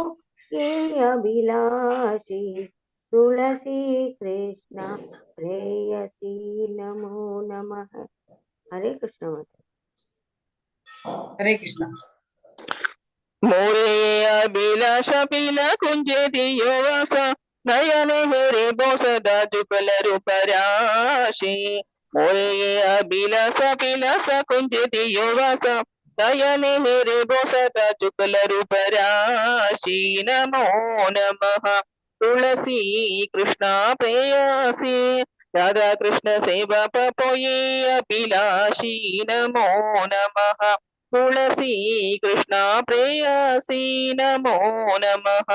ये अभिलाषी तुलसी कृष्ण प्रेयसी नमो नमः। हरे कृष्ण माता। हरे कृष्णा। मोरे अभिलाष पीला कुंजे दियो वासा नयने हेरे बोसदा जुगल रूप राशि मोरे अभिलाष पीलास कुंजे दियो वासा नयने हेरे बोसदा जुगल रूप राशि नमो नमः। तुलसी कृष्णा प्रेयसी राधा कृष्ण सेवा पपोये अभिलाषी नमो नमः। तुलसी कृष्णा प्रेयसी नमो नमः।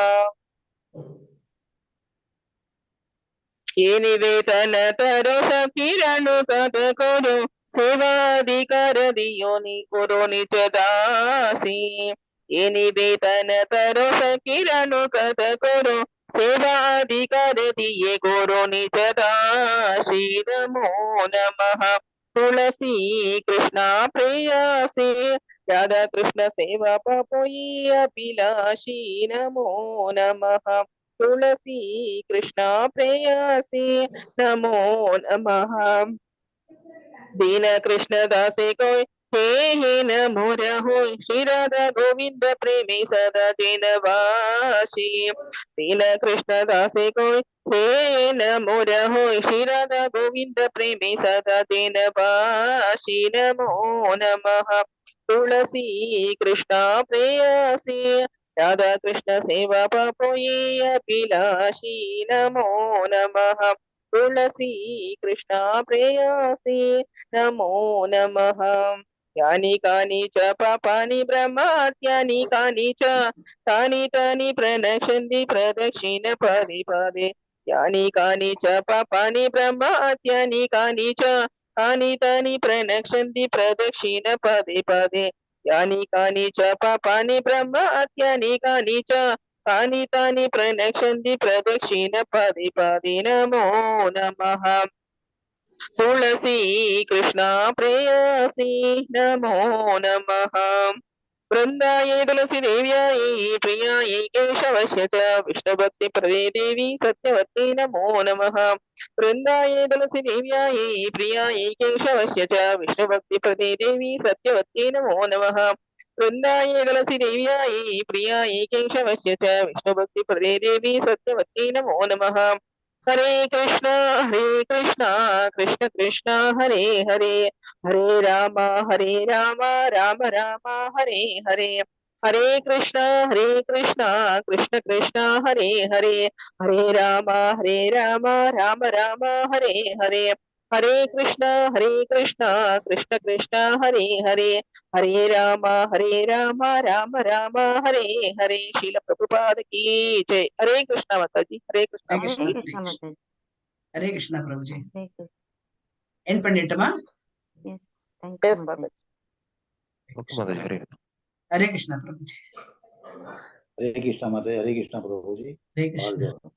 ये निवेदन तरो किरणु कद करो सेवाधिकार दियो नि करो निज दासी ये निवेदन तरो किरणु कद करो सेवाधिकार दिए करो निज दासी नमो नमः। तुलसी कृष्णा प्रेयसी राधा कृष्ण सेवा पपोये अभिलाषी नमो नमः। तुलसी कृष्णा प्रेयसी नमो नमः। दीन कृष्ण दासे कोई हे नमो रहो श्री राधा गोविंद प्रेमी सदा जिन वासी दीन कृष्ण दासे कोई हे नमो रहो श्री राधा गोविंद प्रेमी सदा जिन वासी नमो नमः। तुलसी कृष्णा प्रेयसी राधा कृष्ण सेवा पपोये अभिलाषी नमो नमः। तुलसी कृष्णा प्रेयसी नमो नमः। यानि कानि च पापानि ब्रह्मात्यानि कानि च तानि तानि प्रणश्यन्ति प्रदक्षिण पदे पदे यानि कानि च पापानि ब्रह्मात्यानि कानि च तानि तानि प्रणश्यन्ति प्रदक्षिण पदे पदे यानि कानि च पापानि ब्रह्मात्यानि कानि च तानि तानि प्रणश्यन्ति प्रदक्षिण पदे पदे नमो नमः। तुलसी कृष्णा प्रेयसी नमो नमः। वृंदाये तुलसी देव्याये प्रियाये केशवस्य च विष्णुभक्ति प्रदे देवी सत्यवती नमो नमः। वृंदाये तुलसी देव्याये प्रियाये केशवस्य च विष्णुभक्ति प्रदे देवी सत्यवती नमो नमः। वृंदाये तुलसी देव्याये प्रियाये केशवस्य च विष्णुभक्ति प्रदे देवी सत्यवती नमो नमः। हरे कृष्णा कृष्ण कृष्ण हरे हरे, हरे राम राम राम हरे हरे। हरे कृष्णा कृष्ण कृष्ण हरे हरे, हरे राम राम राम हरे हरे। हरे कृष्णा कृष्ण कृष्ण हरे हरे, हरे राम राम राम हरे हरे। शील प्रभुपाद की जय। हरे कृष्णा माताजी, हरे कृष्णा। हरे कृष्णा, हरे हरे कृष्णा कृष्णा, माताजी। हरे कृष्णा प्रभुजी। हरे कृष्णा। एंड பண்ணிட்டோமா? Yes, thank you Yes, माताजी। माताजी। ओके माताजी, हरे हरे कृष्णा प्रभुजी। हरे कृष्णा माता, हरे कृष्णा प्रभु जी। हरे कृष्णा।